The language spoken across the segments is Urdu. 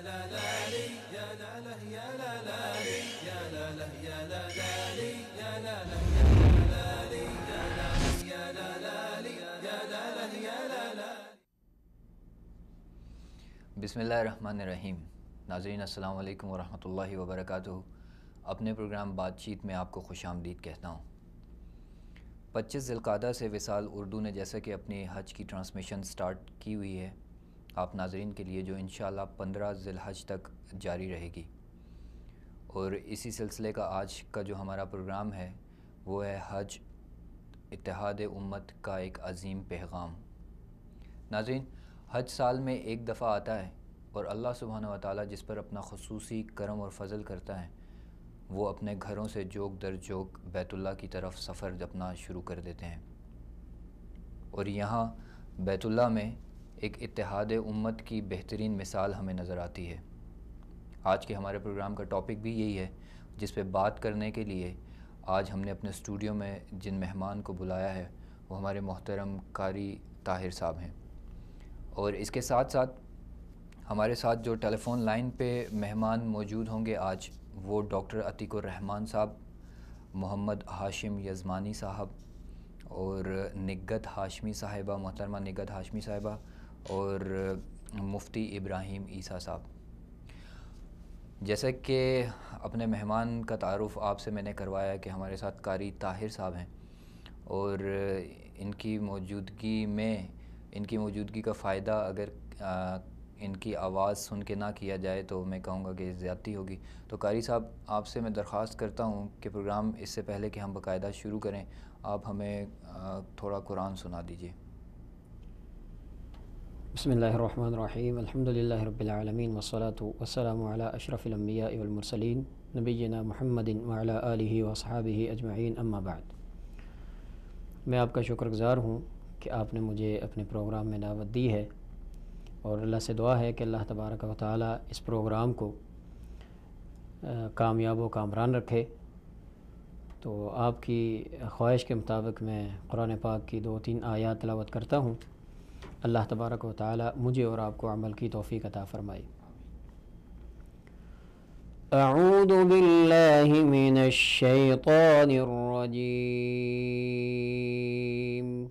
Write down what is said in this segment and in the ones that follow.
بسم اللہ الرحمن الرحیم۔ ناظرین السلام علیکم ورحمۃ اللہ وبرکاتہ۔ اپنے پروگرام بات چیت میں آپ کو خوش آمدید کہتا ہوں۔ 25 ذی القعدہ سے وصال اردو نے جیسا کہ اپنی حج کی ٹرانسمیشن سٹارٹ کی ہوئی ہے آپ ناظرین کے لیے، جو انشاءاللہ 15 ذی الحج تک جاری رہے گی، اور اسی سلسلے کا آج کا جو ہمارا پروگرام ہے وہ ہے حج، اتحاد امت کا ایک عظیم پیغام۔ ناظرین، حج سال میں ایک دفعہ آتا ہے، اور اللہ سبحانہ و تعالیٰ جس پر اپنا خصوصی کرم اور فضل کرتا ہے، وہ اپنے گھروں سے جوک در جوک بیت اللہ کی طرف سفر اپنا شروع کر دیتے ہیں، اور یہاں بیت اللہ میں ایک اتحاد امت کی بہترین مثال ہمیں نظر آتی ہے۔ آج کے ہمارے پروگرام کا ٹاپک بھی یہی ہے، جس پہ بات کرنے کے لیے آج ہم نے اپنے اسٹوڈیو میں جن مہمان کو بلایا ہے وہ ہمارے محترم قاری طاہر صاحب ہیں، اور اس کے ساتھ ساتھ ہمارے ساتھ جو ٹیلی فون لائن پہ مہمان موجود ہوں گے آج، وہ ڈاکٹر عتیق الرحمان صاحب، محمد ہاشم یزمانی صاحب، اور نگہت ہاشمی صاحبہ، محترمہ نگہت ہاشمی صاحبہ، اور مفتی ابراہیم عیسیٰ صاحب۔ جیسا کہ اپنے مہمان کا تعارف آپ سے میں نے کروایا کہ ہمارے ساتھ قاری طاہر صاحب ہیں، اور ان کی موجودگی کا فائدہ اگر ان کی آواز سن کے نہ کیا جائے تو میں کہوں گا کہ زیادتی ہوگی۔ تو قاری صاحب، آپ سے میں درخواست کرتا ہوں کہ پروگرام اس سے پہلے کہ ہم باقاعدہ شروع کریں، آپ ہمیں تھوڑا قرآن سنا دیجیے۔ بسم اللہ الرحمن الرحیم، الحمدللہ رب العالمین، والصلاة والسلام علی اشرف الانبیاء والمرسلین، نبینا محمد وعلی آلہ واصحابہ اجمعین، اما بعد۔ میں آپ کا شکر گزار ہوں کہ آپ نے مجھے اپنے پروگرام میں دعوت دی ہے، اور اللہ سے دعا ہے کہ اللہ تبارک و تعالی اس پروگرام کو کامیاب و کامران رکھے۔ تو آپ کی خواہش کے مطابق میں قرآن پاک کی 2-3 آیات تلاوت کرتا ہوں۔ اللہ تبارک و تعالی مجھے اور آپ کو عمل کی توفیق عطا فرمائے۔ اعوذ باللہ من الشیطان الرجیم،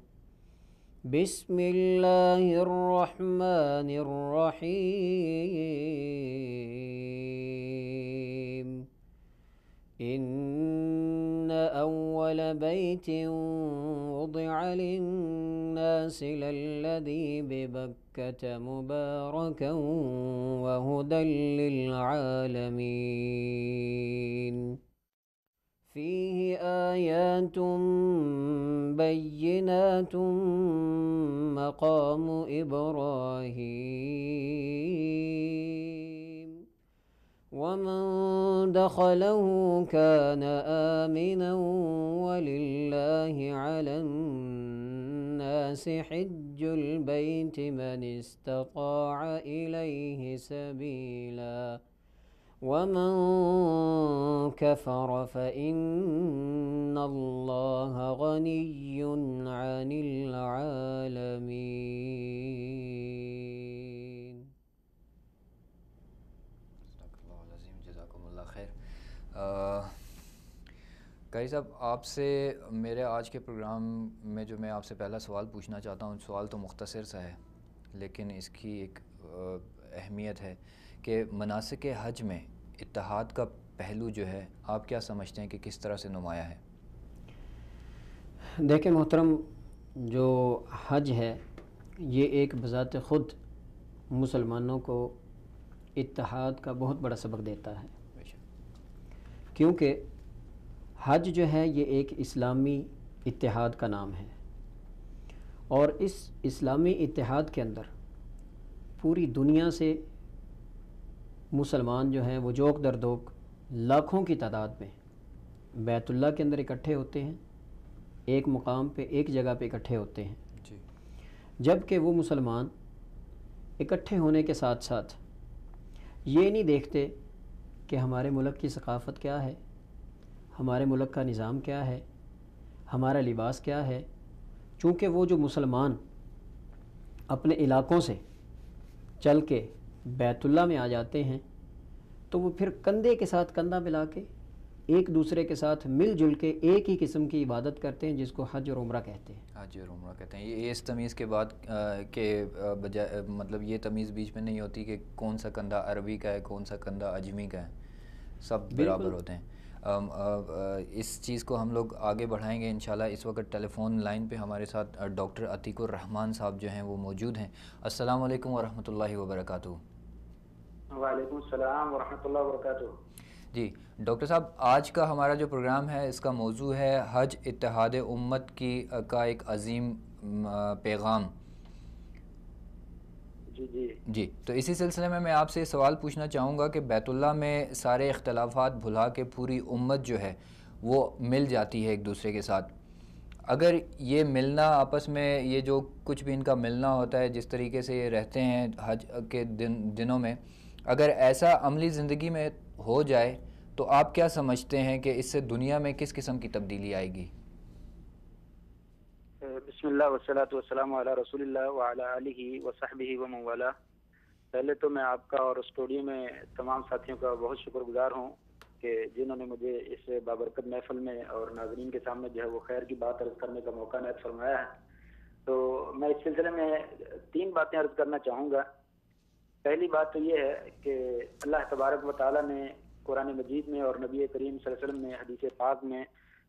بسم اللہ الرحمن الرحیم، ان اول بیت وضع للناس للذی ببکۃ مبارکا وہدی للعالمین، فیہ آیات بینات مقام ابراہیم، ومن دخله كان آمنا وللہ علی الناس حج البیت من استطاع الیہ سبیلا ومن كفر فإن اللہ غنی عن العالمین۔ جزاکم اللہ خیر۔ قاری صاحب، آپ سے میرے آج کے پروگرام میں جو میں آپ سے پہلا سوال پوچھنا چاہتا ہوں، سوال تو مختصر سا ہے لیکن اس کی ایک اہمیت ہے کہ مناسک حج میں اتحاد کا پہلو جو ہے آپ کیا سمجھتے ہیں کہ کس طرح سے نمایاں ہے؟ دیکھیں محترم، جو حج ہے یہ ایک بذات خود مسلمانوں کو اتحاد کا بہت بڑا سبق دیتا ہے، کیونکہ حج جو ہے یہ ایک اسلامی اتحاد کا نام ہے، اور اس اسلامی اتحاد کے اندر پوری دنیا سے مسلمان جو ہیں وہ جوک در دوک لاکھوں کی تعداد میں بیت اللہ کے اندر اکٹھے ہوتے ہیں، ایک مقام پہ ایک جگہ پہ اکٹھے ہوتے ہیں، جبکہ وہ مسلمان اکٹھے ہونے کے ساتھ ساتھ یہ نہیں دیکھتے کہ ہمارے ملک کی ثقافت کیا ہے، ہمارے ملک کا نظام کیا ہے، ہمارا لباس کیا ہے، چونکہ وہ جو مسلمان اپنے علاقوں سے چل کے بیت اللہ میں آ جاتے ہیں تو وہ پھر کندھے کے ساتھ کندھا ملا کے ایک دوسرے کے ساتھ مل جل کے ایک ہی قسم کی عبادت کرتے ہیں جس کو حج اور عمرہ کہتے ہیں. حج اور عمرہ کہتے ہیں. یہ اس تمیز کے بعد کے بجائے مطلب یہ تمیز بیچ میں نہیں ہوتی کہ کون سا کندھا عربی کا ہے کون سا کندھا اجمی کا ہے, سب برابر ہوتے ہیں. اس چیز کو ہم لوگ آگے بڑھائیں گے انشاءاللہ. اس وقت ٹیلی فون لائن پہ ہمارے ساتھ ڈاکٹر عتیق الرحمان صاحب جو ہیں وہ موجود ہیں. السلام علیکم ورحمۃ اللہ وبرکاتہ. وعلیکم السلام ورحمۃ اللہ وبرکاتہ. جی ڈاکٹر صاحب, آج کا ہمارا جو پروگرام ہے اس کا موضوع ہے حج اتحاد امت کا ایک عظیم پیغام. جی تو اسی سلسلے میں آپ سے سوال پوچھنا چاہوں گا کہ بیت اللہ میں سارے اختلافات بھلا کے پوری امت جو ہے وہ مل جاتی ہے ایک دوسرے کے ساتھ. اگر یہ ملنا آپس میں, یہ جو کچھ بھی ان کا ملنا ہوتا ہے, جس طریقے سے یہ رہتے ہیں حج کے دنوں میں, اگر ایسا عملی زندگی میں ہو جائے تو آپ کیا سمجھتے ہیں کہ اس سے دنیا میں کس قسم کی تبدیلی آئے گی؟ بسم اللہ والصلاۃ والسلام علی رسول اللہ وعلی آلہ وصحبہ ومن والہ. پہلے تو میں آپ کا اور اسٹوڈیو میں تمام ساتھیوں کا بہت شکر گزار ہوں کہ جنہوں نے مجھے اس بابرکت محفل میں اور ناظرین کے سامنے جو ہے وہ خیر کی بات عرض کرنے کا موقع عنایت فرمایا ہے. تو میں اس سلسلے میں 3 باتیں عرض کرنا چاہوں گا. پہلی بات تو یہ ہے کہ اللہ تبارک و تعالیٰ نے قرآن مجید میں اور نبی کریم صلی اللہ علیہ وسلم نے حدیث پاک میں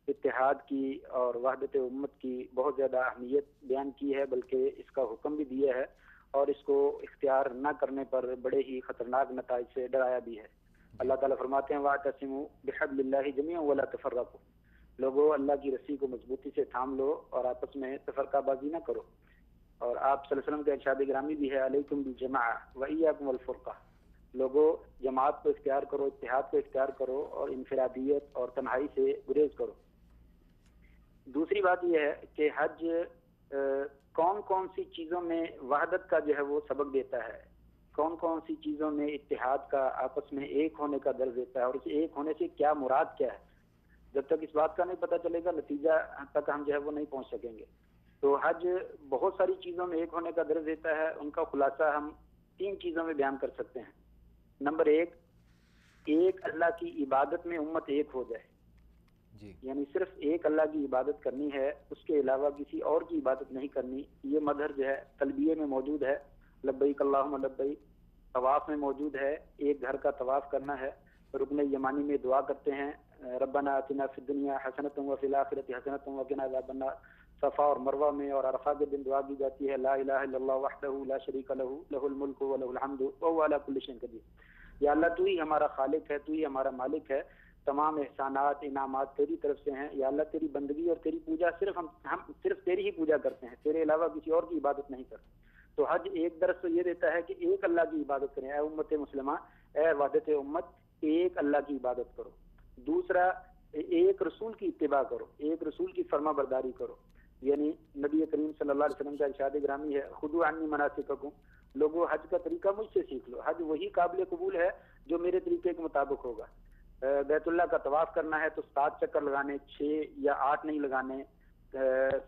اتحاد کی اور وحدت امت کی بہت زیادہ اہمیت بیان کی ہے, بلکہ اس کا حکم بھی دیا ہے اور اس کو اختیار نہ کرنے پر بڑے ہی خطرناک نتائج سے ڈرایا بھی ہے. اللہ تعالیٰ فرماتے ہیں وَاعْتَصِمُوا بِحَبْلِ اللَّهِ جَمِيعًا وَلَا تَفَرَّقُوا. لوگوں اللہ کی رسی کو مضبوطی سے تھام لو اور آپس میں تفرقہ بازی نہ کرو. اور آپ صلی اللہ علیہ وسلم کا ارشاد گرامی بھی ہے علیکم بالجماعہ وإیاکم الفرقہ. لوگوں جماعت کو اختیار کرو, اتحاد کو اختیار کرو اور انفرادیت اور تنہائی سے گریز کرو. دوسری بات یہ ہے کہ حج کون کون سی چیزوں میں وحدت کا جو ہے وہ سبق دیتا ہے, کون کون سی چیزوں میں اتحاد کا, آپس میں ایک ہونے کا درس دیتا ہے, اور اس ایک ہونے سے کیا مراد کیا ہے. جب تک اس بات کا نہیں پتہ چلے گا نتیجہ تک ہم جو ہے وہ نہیں پہنچ سکیں گے. تو حج بہت ساری چیزوں میں ایک ہونے کا درس دیتا ہے. ان کا خلاصہ ہم 3 چیزوں میں بیان کر سکتے ہیں. نمبر 1, ایک اللہ کی عبادت میں امت ایک ہو جائے. یعنی صرف ایک اللہ کی عبادت کرنی ہے, اس کے علاوہ کسی اور کی عبادت نہیں کرنی. یہ مظہر جو ہے تلبیہ میں موجود ہے, لبیک اللہم لبیک. طواف میں موجود ہے, ایک گھر کا طواف کرنا ہے. رکن یمانی میں دعا کرتے ہیں ربنا آتنا فی الدنیا حسنۃ وفی الآخرۃ حسنۃ وقنا عذاب النار. صفا اور مروہ میں اور عرفہ کے دن دعا کی جاتی ہے لا الہ الا اللہ وحدہ لا شریک لہ لہ الملک ولہ الحمد وہو علی کل شیء قدیر. یا اللہ تو ہی ہمارا خالق ہے, تو ہی ہمارا مالک ہے, تمام احسانات انعامات تیری طرف سے ہیں. یا اللہ تیری بندگی اور تیری پوجا ہم صرف تیری ہی پوجا کرتے ہیں, تیرے علاوہ کسی اور کی عبادت نہیں کرتے. تو حج ایک درس تو یہ دیتا ہے کہ ایک اللہ کی عبادت کریں. اے امت مسلمہ, اے وحدت امت, ایک اللہ کی عبادت کرو. دوسرا, ایک رسول کی اتباع کرو, ایک رسول کی فرما برداری کرو. یعنی نبی کریم صلی اللہ علیہ وسلم کا ارشاد گرامی ہے خذوا عنی مناسککم. لوگوں حج کا طریقہ مجھ سے سیکھ لو. حج وہی قابل قبول ہے جو میرے طریقے کے مطابق ہوگا. بیت اللہ کا طواف کرنا ہے تو 7 چکر لگانے, 6 یا 8 نہیں لگانے.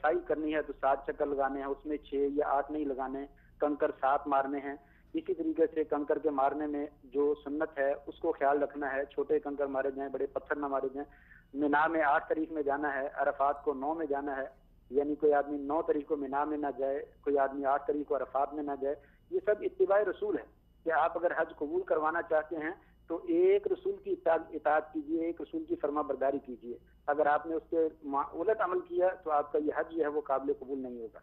سعی کرنی ہے تو 7 چکر لگانے ہیں, اس میں 6 یا 8 نہیں لگانے. کنکر 7 مارنے ہیں. اسی طریقے سے کنکر کے مارنے میں جو سنت ہے اس کو خیال رکھنا ہے, چھوٹے کنکر مارے جائیں, بڑے پتھر نہ مارے جائیں. مینا میں 8 تاریخ میں جانا ہے, عرفات کو 9 میں جانا ہے. یعنی کوئی آدمی 9 تاریخ کو مینا میں نہ جائے, کوئی آدمی 8 تاریخ کو عرفات میں نہ جائے. یہ سب اتباع رسول ہے کہ آپ اگر حج قبول کروانا چاہتے ہیں تو ایک رسول کی اطاعت کیجیے, ایک رسول کی فرما برداری کیجیے. اگر آپ نے اس کے الٹ عمل کیا تو آپ کا یہ حج جو ہے وہ قابل قبول نہیں ہوگا.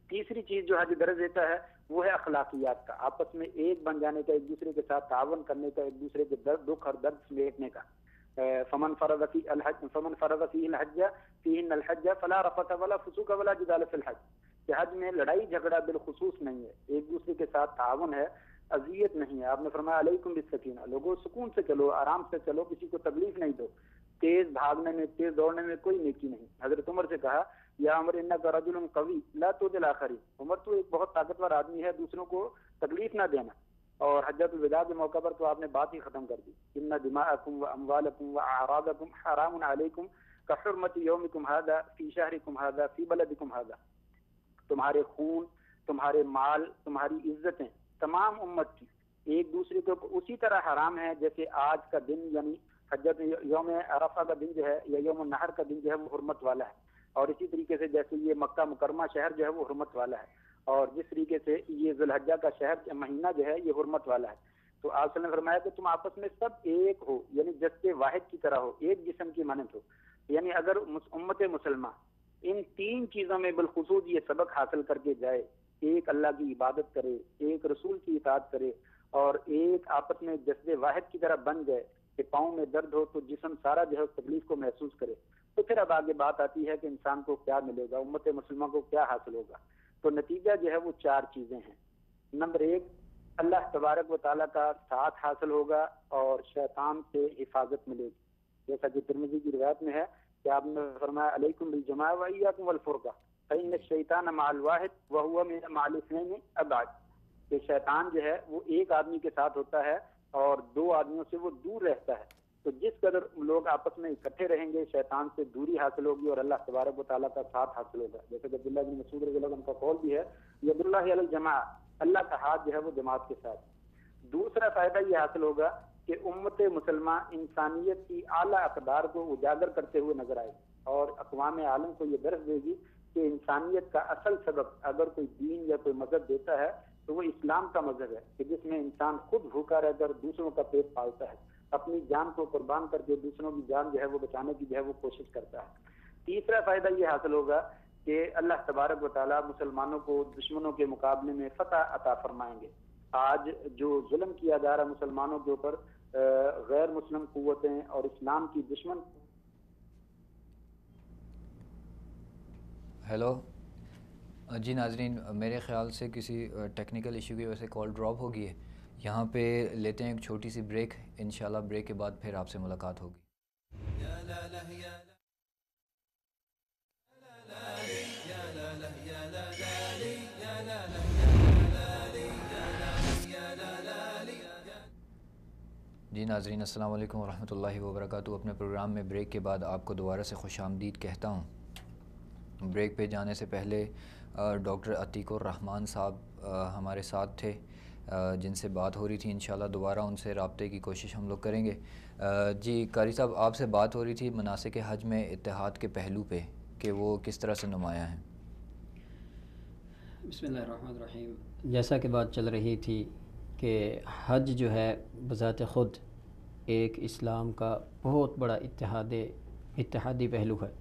تیسری چیز جو حج درج دیتا ہے وہ ہے اخلاقیات کا, آپس میں ایک بن جانے کا, ایک دوسرے کے ساتھ تعاون کرنے کا, ایک دوسرے کے دکھ اور درد سمیٹنے کا. فمن فرض فیہ الحج فیہن الحج فلا رفث ولا فسوق ولا جدال فی الحج. کہ حج میں لڑائی جھگڑا بالخصوص نہیں ہے, ایک دوسرے کے ساتھ تعاون ہے, اذیت نہیں ہے. آپ نے فرمایا علیکم بالسکینہ, لوگوں سکون سے چلو, آرام سے چلو, کسی کو تکلیف نہیں دو. تیز بھاگنے میں, تیز دوڑنے میں کوئی نیکی نہیں. حضرت عمر سے کہا یا عمر انک رجل قوی لا تؤذی الاخرین. عمر تو ایک بہت طاقتور آدمی ہے, دوسروں کو تکلیف نہ دینا. اور حجۃ الوداع کے موقع پر تو آپ نے بات ہی ختم کر دی. ان دماءکم واموالکم واعراضکم حرام علیکم کحرمت یومکم ھذا فی شہرکم ھذا فی بلدکم ھذا. تمہارے خون, تمہارے مال, تمہاری عزتیں تمام امت کی ایک دوسرے کے اوپر اسی طرح حرام ہے جیسے آج کا دن یعنی حجت یوم عرفہ کا دن جو ہے یا یوم النحر کا دن جو ہے وہ حرمت والا ہے، اور اسی طریقے سے جیسے یہ مکہ مکرمہ شہر جو ہے وہ حرمت والا ہے، اور جس طریقے سے یہ ذی الحجہ کا شہر مہینہ جو ہے یہ حرمت والا ہے۔ تو آپ نے فرمایا کہ تم آپس میں سب ایک ہو، یعنی جسد واحد کی طرح ہو، ایک جسم کی مانند ہو۔ یعنی اگر امت مسلمہ ان تین چیزوں میں بالخصوص یہ سبق حاصل کر کے جائے، ایک اللہ کی عبادت کرے، ایک رسول کی اطاعت کرے، اور ایک آپس میں جسد واحد کی طرح بن جائے کہ پاؤں میں درد ہو تو جسم سارا جو ہے اس تکلیف کو محسوس کرے، تو پھر اب آگے بات آتی ہے کہ انسان کو کیا ملے گا، امت مسلمہ کو کیا حاصل ہوگا۔ تو نتیجہ جو ہے وہ چار چیزیں ہیں۔ نمبر ایک، اللہ تبارک و تعالیٰ کا ساتھ حاصل ہوگا اور شیطان سے حفاظت ملے گی، جیسا کہ ترمذی کی روایت میں ہے کہ آپ نے فرمایا علیکم بالجماع وایاکم والفرقہ فإن الشیطان مع الواحد وهو مع الاثنین ابعد، کہ شیطان جو ہے وہ ایک آدمی کے ساتھ ہوتا ہے اور دو آدمیوں سے وہ دور رہتا ہے۔ تو جس قدر لوگ آپس میں اکٹھے رہیں گے شیطان سے دوری حاصل ہوگی اور اللہ تبارک و تعالیٰ کا ساتھ حاصل ہوگا، جیسے کہ عبداللہ بن مسعود رضی اللہ عنہ کا قول بھی ہے ید اللہ علی الجماع، اللہ کا ہاتھ جو ہے وہ جماعت کے ساتھ۔ دوسرا فائدہ یہ حاصل ہوگا کہ امت مسلمہ انسانیت کی اعلیٰ اقدار کو اجاگر کرتے ہوئے نظر آئے اور اقوام عالم کو یہ درس دے گی کہ انسانیت کا اصل سبب اگر کوئی دین یا کوئی مذہب دیتا ہے تو وہ اسلام کا مذہب ہے، کہ جس میں انسان خود بھوکا رہ کر دوسروں کا پیٹ پالتا ہے، اپنی جان کو قربان کر کے دوسروں کی جان جو ہے وہ بچانے کی جو ہے وہ کوشش کرتا ہے۔ تیسرا فائدہ یہ حاصل ہوگا کہ اللہ تبارک و تعالیٰ مسلمانوں کو دشمنوں کے مقابلے میں فتح عطا فرمائیں گے۔ آج جو ظلم کیا جا رہا مسلمانوں کے اوپر، غیر مسلم قوتیں اور اسلام کی دشمن۔ ہیلو جی ناظرین، میرے خیال سے کسی ٹیکنیکل ایشو کی وجہ سے کال ڈراپ ہو گئی ہے، یہاں پہ لیتے ہیں ایک چھوٹی سی بریک، انشاءاللہ بریک کے بعد پھر آپ سے ملاقات ہوگی۔ جی ناظرین، السلام علیکم ورحمۃ اللہ وبرکاتہ۔ اپنے پروگرام میں بریک کے بعد آپ کو دوبارہ سے خوش آمدید کہتا ہوں۔ بریک پہ جانے سے پہلے ڈاکٹر عتیق الرحمان صاحب ہمارے ساتھ تھے، جن سے بات ہو رہی تھی، انشاءاللہ دوبارہ ان سے رابطے کی کوشش ہم لوگ کریں گے۔ جی قاری صاحب، آپ سے بات ہو رہی تھی مناسک حج میں اتحاد کے پہلو پہ کہ وہ کس طرح سے نمایاں ہیں۔ بسم اللہ الرحمن الرحیم۔ جیسا کہ بات چل رہی تھی کہ حج جو ہے بذات خود ایک اسلام کا بہت بڑا اتحادی پہلو ہے،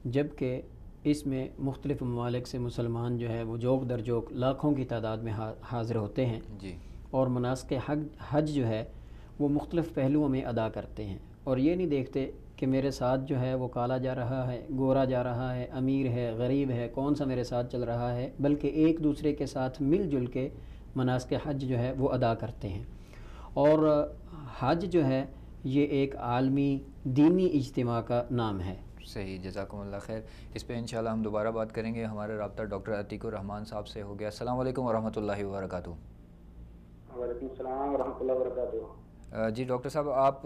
جبکہ اس میں مختلف ممالک سے مسلمان جو ہے وہ جوک در جوک لاکھوں کی تعداد میں حاضر ہوتے ہیں جی، اور مناسک حج جو ہے وہ مختلف پہلوؤں میں ادا کرتے ہیں، اور یہ نہیں دیکھتے کہ میرے ساتھ جو ہے وہ کالا جا رہا ہے، گورا جا رہا ہے، امیر ہے، غریب ہے، کون سا میرے ساتھ چل رہا ہے، بلکہ ایک دوسرے کے ساتھ مل جل کے مناسک حج جو ہے وہ ادا کرتے ہیں۔ اور حج جو ہے یہ ایک عالمی دینی اجتماع کا نام ہے۔ صحیح، جزاکم اللہ خیر۔ اس پہ انشاءاللہ ہم دوبارہ بات کریں گے۔ ہمارا رابطہ ڈاکٹر عتیق الرحمان صاحب سے ہو گیا۔ السلام علیکم ورحمۃ اللہ وبرکاتہ۔ وعلیکم السلام ورحمۃ اللہ وبرکاتہ۔ جی ڈاکٹر صاحب، آپ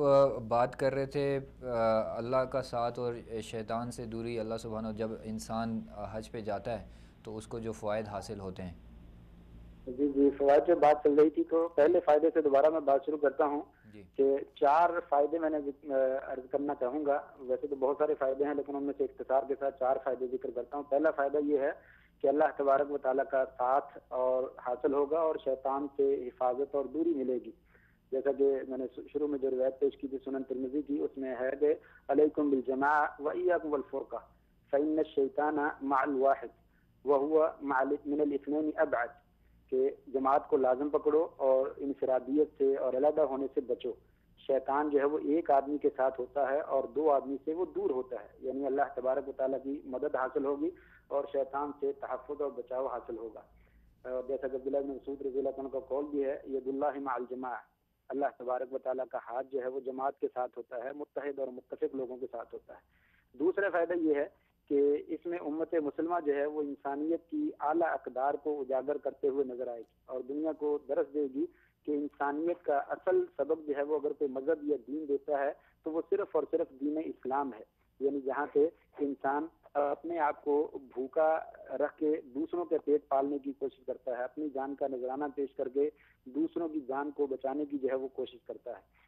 بات کر رہے تھے اللہ کا ساتھ اور شیطان سے دوری۔ اللہ سبحانہ، جب انسان حج پہ جاتا ہے تو اس کو جو فوائد حاصل ہوتے ہیں۔ جی فوائد پہ بات چل رہی تھی، تو پہلے فائدے سے دوبارہ میں بات شروع کرتا ہوں کہ 4 فائدے میں نے عرض کرنا چاہوں گا۔ ویسے تو بہت سارے فائدے ہیں لیکن ان میں سے اختصار کے ساتھ 4 فائدے ذکر کرتا ہوں۔ پہلا فائدہ یہ ہے کہ اللہ تبارک و تعالیٰ کا ساتھ اور حاصل ہوگا اور شیطان سے حفاظت اور دوری ملے گی، جیسا کہ میں نے شروع میں جو روایت پیش کی تھی سنن ترمذی کی، اس میں ہے کہ علیکم بالجماع وایاکم والفرقہ فإن الشیطان مع الواحد وهو من الاثنین ابعد، کہ جماعت کو لازم پکڑو اور انفرادیت سے اور علیحدہ ہونے سے بچو۔ شیطان جو ہے وہ ایک آدمی کے ساتھ ہوتا ہے اور 2 آدمی سے وہ دور ہوتا ہے، یعنی اللہ تبارک و تعالیٰ کی مدد حاصل ہوگی اور شیطان سے تحفظ اور بچاؤ حاصل ہوگا۔ اور جیسا کہ عبداللہ بن مسعود رضی اللہ عنہ کا قول بھی ہے ید اللہ مع الجماع، اللہ تبارک و تعالیٰ کا ہاتھ جو ہے وہ جماعت کے ساتھ ہوتا ہے، متحد اور متفق لوگوں کے ساتھ ہوتا ہے۔ دوسرا فائدہ یہ ہے کہ اس میں امت مسلمہ جو ہے وہ انسانیت کی اعلیٰ اقدار کو اجاگر کرتے ہوئے نظر آئے گی اور دنیا کو درس دے گی کہ انسانیت کا اصل سبب جو ہے وہ اگر کوئی مذہب یا دین دیتا ہے تو وہ صرف اور صرف دین اسلام ہے، یعنی جہاں سے انسان اپنے آپ کو بھوکا رکھ کے دوسروں کے پیٹ پالنے کی کوشش کرتا ہے، اپنی جان کا نذرانہ پیش کر کے دوسروں کی جان کو بچانے کی جو ہے وہ کوشش کرتا ہے۔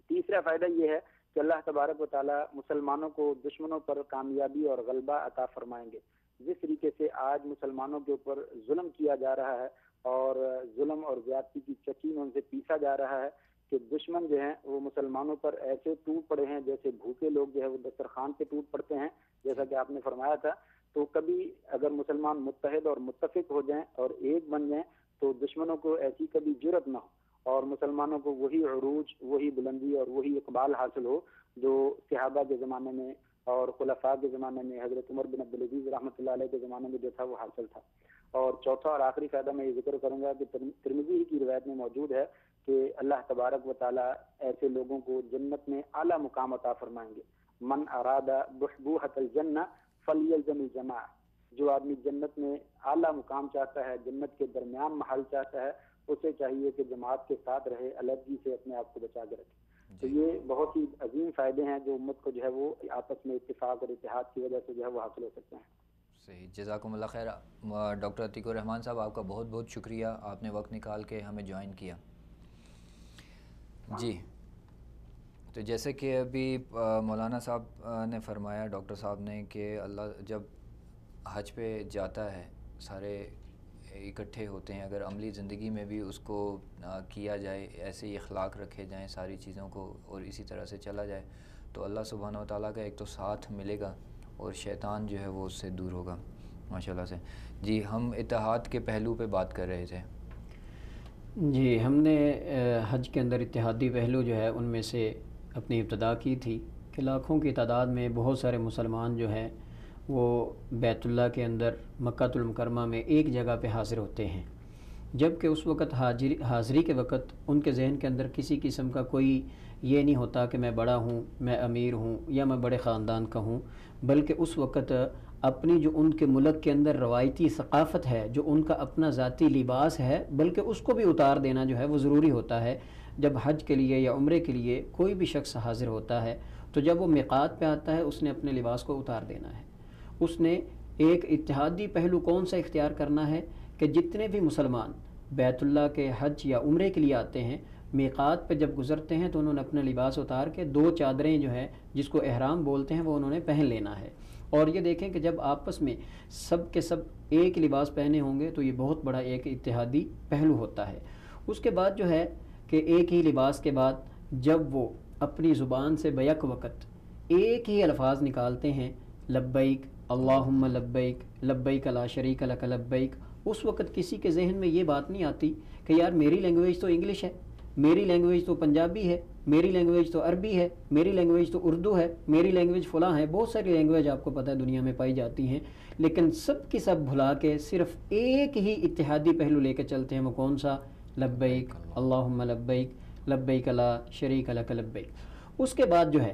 تیسرا فائدہ یہ ہے کہ اللہ تبارک و تعالی مسلمانوں کو دشمنوں پر کامیابی اور غلبہ عطا فرمائیں گے۔ جس طریقے سے آج مسلمانوں کے اوپر ظلم کیا جا رہا ہے اور ظلم اور زیادتی کی چکی میں ان سے پیسا جا رہا ہے کہ دشمن جو ہیں وہ مسلمانوں پر ایسے ٹوٹ پڑے ہیں جیسے بھوکے لوگ جو ہے وہ دسترخوان پہ ٹوٹ پڑتے ہیں، جیسا کہ آپ نے فرمایا تھا۔ تو کبھی اگر مسلمان متحد اور متفق ہو جائیں اور ایک بن جائیں تو دشمنوں کو ایسی کبھی جرأت نہ ہو اور مسلمانوں کو وہی عروج، وہی بلندی اور وہی اقبال حاصل ہو جو صحابہ کے زمانے میں اور خلفاء کے زمانے میں، حضرت عمر بن عبدالعزیز رحمۃ اللہ علیہ کے زمانے میں جو تھا وہ حاصل تھا۔ اور چوتھا اور آخری فائدہ میں یہ ذکر کروں گا کہ ترمذی کی روایت میں موجود ہے کہ اللہ تبارک و تعالیٰ ایسے لوگوں کو جنت میں اعلیٰ مقام عطا فرمائیں گے۔ من اراد بحبوحۃ الجنہ فلیلزم الجماعہ، جو آدمی جنت میں اعلیٰ مقام چاہتا ہے، جنت کے درمیان محل چاہتا ہے، اسے چاہیے کہ جماعت کے ساتھ رہے، علیحدگی سے اپنے آپ کو بچا کے رکھے۔ تو یہ بہت ہی عظیم فائدے ہیں جو امت کو جو ہے وہ آپس میں اتفاق اور اتحاد کی وجہ سے جو ہے وہ حاصل ہو سکتے ہیں۔ صحیح، جزاکم اللہ خیر۔ ڈاکٹر عتیق الرحمان صاحب، آپ کا بہت بہت شکریہ، آپ نے وقت نکال کے ہمیں جوائن کیا۔ جی، تو جیسے کہ ابھی مولانا صاحب نے فرمایا، ڈاکٹر صاحب نے، کہ اللہ جب حج پہ جاتا ہے سارے اکٹھے ہوتے ہیں، اگر عملی زندگی میں بھی اس کو کیا جائے، ایسے ہی اخلاق رکھے جائیں ساری چیزوں کو اور اسی طرح سے چلا جائے تو اللہ سبحانہ و تعالیٰ کا ایک تو ساتھ ملے گا اور شیطان جو ہے وہ اس سے دور ہوگا ماشاءاللہ سے۔ جی، ہم اتحاد کے پہلو پہ بات کر رہے تھے۔ جی، ہم نے حج کے اندر اتحادی پہلو جو ہے ان میں سے اپنی ابتدا کی تھی کہ لاکھوں کی تعداد میں بہت سارے مسلمان جو ہے وہ بیت اللہ کے اندر مکہ المکرمہ میں ایک جگہ پہ حاضر ہوتے ہیں، جبکہ اس وقت حاضری کے وقت ان کے ذہن کے اندر کسی قسم کا کوئی یہ نہیں ہوتا کہ میں بڑا ہوں، میں امیر ہوں یا میں بڑے خاندان کا ہوں، بلکہ اس وقت اپنی جو ان کے ملک کے اندر روایتی ثقافت ہے، جو ان کا اپنا ذاتی لباس ہے، بلکہ اس کو بھی اتار دینا جو ہے وہ ضروری ہوتا ہے۔ جب حج کے لیے یا عمرے کے لیے کوئی بھی شخص حاضر ہوتا ہے تو جب وہ میقات پہ آتا ہے اس نے اپنے لباس کو اتار دینا ہے۔ اس نے ایک اتحادی پہلو کون سا اختیار کرنا ہے کہ جتنے بھی مسلمان بیت اللہ کے حج یا عمرے کے لیے آتے ہیں، میقات پہ جب گزرتے ہیں تو انہوں نے اپنا لباس اتار کے 2 چادریں جو ہیں جس کو احرام بولتے ہیں وہ انہوں نے پہن لینا ہے۔ اور یہ دیکھیں کہ جب آپس میں سب کے سب ایک لباس پہنے ہوں گے تو یہ بہت بڑا ایک اتحادی پہلو ہوتا ہے۔ اس کے بعد جو ہے کہ ایک ہی لباس کے بعد جب وہ اپنی زبان سے بیک وقت ایک ہی الفاظ نکالتے ہیں، لبیک اللہم لبیک لبیک لا شریک لک لبیک، اس وقت کسی کے ذہن میں یہ بات نہیں آتی کہ یار میری لینگویج تو انگلش ہے، میری لینگویج تو پنجابی ہے، میری لینگویج تو عربی ہے، میری لینگویج تو اردو ہے، میری لینگویج فلاں ہے۔ بہت ساری لینگویج آپ کو پتہ ہے دنیا میں پائی جاتی ہیں، لیکن سب کی سب بھلا کے صرف ایک ہی اتحادی پہلو لے کے چلتے ہیں، وہ کون سا؟ لبیک اللہم لبیک لبیک لا شریک لک لبیک۔ اس کے بعد جو ہے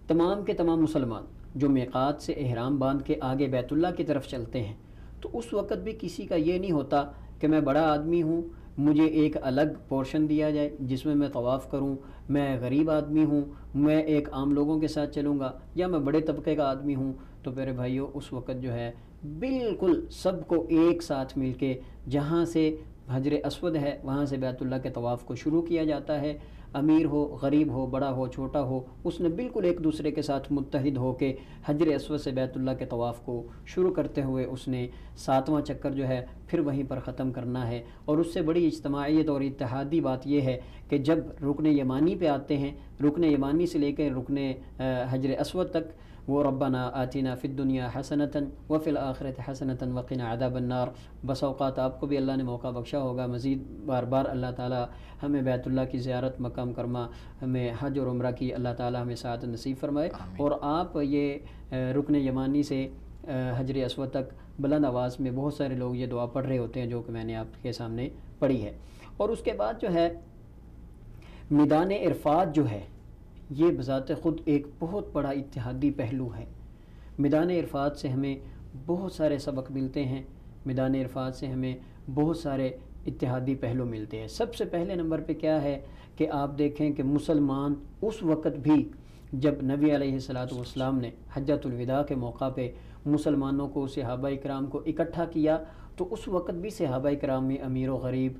تمام کے تمام مسلمان جو میقات سے احرام باندھ کے آگے بیت اللہ کی طرف چلتے ہیں تو اس وقت بھی کسی کا یہ نہیں ہوتا کہ میں بڑا آدمی ہوں، مجھے ایک الگ پورشن دیا جائے جس میں میں طواف کروں، میں غریب آدمی ہوں، میں ایک عام لوگوں کے ساتھ چلوں گا، یا میں بڑے طبقے کا آدمی ہوں۔ تو میرے بھائیوں اس وقت جو ہے بالکل سب کو ایک ساتھ مل کے جہاں سے حجر اسود ہے وہاں سے بیت اللہ کے طواف کو شروع کیا جاتا ہے۔ امیر ہو، غریب ہو، بڑا ہو، چھوٹا ہو، اس نے بالکل ایک دوسرے کے ساتھ متحد ہو کے حجر اسود سے بیت اللہ کے طواف کو شروع کرتے ہوئے اس نے 7واں چکر جو ہے پھر وہیں پر ختم کرنا ہے۔ اور اس سے بڑی اجتماعیت اور اتحادی بات یہ ہے کہ جب رکن یمانی پہ آتے ہیں، رکن یمانی سے لے کے رکن حجر اسود تک وہ ربنا آتنا فی الدنیا حسنۃ وفی الآخرۃ حسنۃ وقنا عذاب النار۔ بس اوقات آپ کو بھی اللہ نے موقع بخشا ہوگا، مزید بار بار اللہ تعالیٰ ہمیں بیت اللہ کی زیارت، مکہ مکرمہ، ہمیں حج اور عمرہ کی اللہ تعالیٰ ہمیں سعادت نصیب فرمائے۔ اور آپ یہ رکن یمانی سے حجر اسود تک بلند آواز میں بہت سارے لوگ یہ دعا پڑھ رہے ہوتے ہیں جو کہ میں نے آپ کے سامنے پڑھی ہے۔ اور اس کے بعد جو ہے میدان عرفات جو ہے یہ بذات خود ایک بہت بڑا اتحادی پہلو ہے۔ میدان عرفات سے ہمیں بہت سارے سبق ملتے ہیں، میدان عرفات سے ہمیں بہت سارے اتحادی پہلو ملتے ہیں۔ سب سے پہلے نمبر پہ کیا ہے کہ آپ دیکھیں کہ مسلمان اس وقت بھی جب نبی علیہ الصلوۃ والسلام نے حجۃ الوداع کے موقع پہ مسلمانوں کو، صحابہ کرام کو اکٹھا کیا، تو اس وقت بھی صحابہ کرام میں امیر و غریب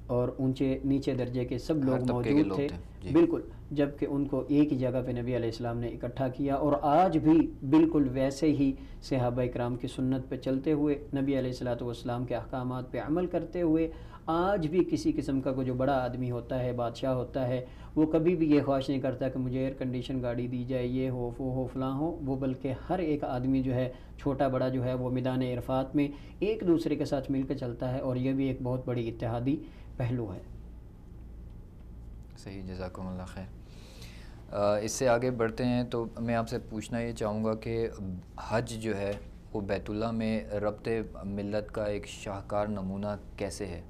اور اونچے نیچے درجے کے سب لوگ موجود تھے، بالکل، جب کہ ان کو ایک ہی جگہ پہ نبی علیہ السلام نے اکٹھا کیا، اور آج بھی بالکل ویسے ہی صحابہ کرام کی سنت پہ چلتے ہوئے، نبی علیہ الصلوۃ والسلام کے احکامات پہ عمل کرتے ہوئے، آج بھی کسی قسم کا کوئی جو بڑا آدمی ہوتا ہے، بادشاہ ہوتا ہے، وہ کبھی بھی یہ خواہش نہیں کرتا کہ مجھے ایئر کنڈیشن گاڑی دی جائے، یہ ہو وہ ہو فلاں ہو، وہ بلکہ ہر ایک آدمی جو ہے، چھوٹا بڑا جو ہے، وہ میدان عرفات میں ایک دوسرے کے ساتھ مل کر چلتا ہے، اور یہ بھی ایک بہت بڑی اتحادی پہلو ہے۔ صحیح، جزاکم اللہ خیر۔ اس سے آگے بڑھتے ہیں تو میں آپ سے پوچھنا یہ چاہوں گا کہ حج جو ہے وہ بیت اللہ میں ربط ملت کا ایک شاہکار نمونہ کیسے ہے؟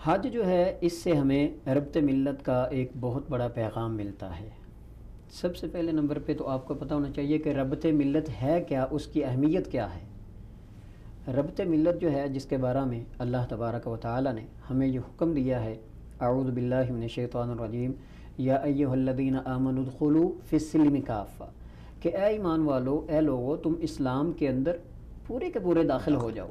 حج جو ہے، اس سے ہمیں ربط ملت کا ایک بہت بڑا پیغام ملتا ہے۔ سب سے پہلے نمبر پہ تو آپ کو پتہ ہونا چاہیے کہ ربط ملت ہے کیا، اس کی اہمیت کیا ہے۔ ربط ملت جو ہے، جس کے بارے میں اللہ تبارک و تعالی نے ہمیں یہ حکم دیا ہے، اعوذ باللہ من الشیطان الرجیم، یا ایھا الذین آمنوا ادخلوا فی السلم کافہ، کہ اے ایمان والو، اے لوگو، تم اسلام کے اندر پورے کے پورے داخل ہو جاؤ۔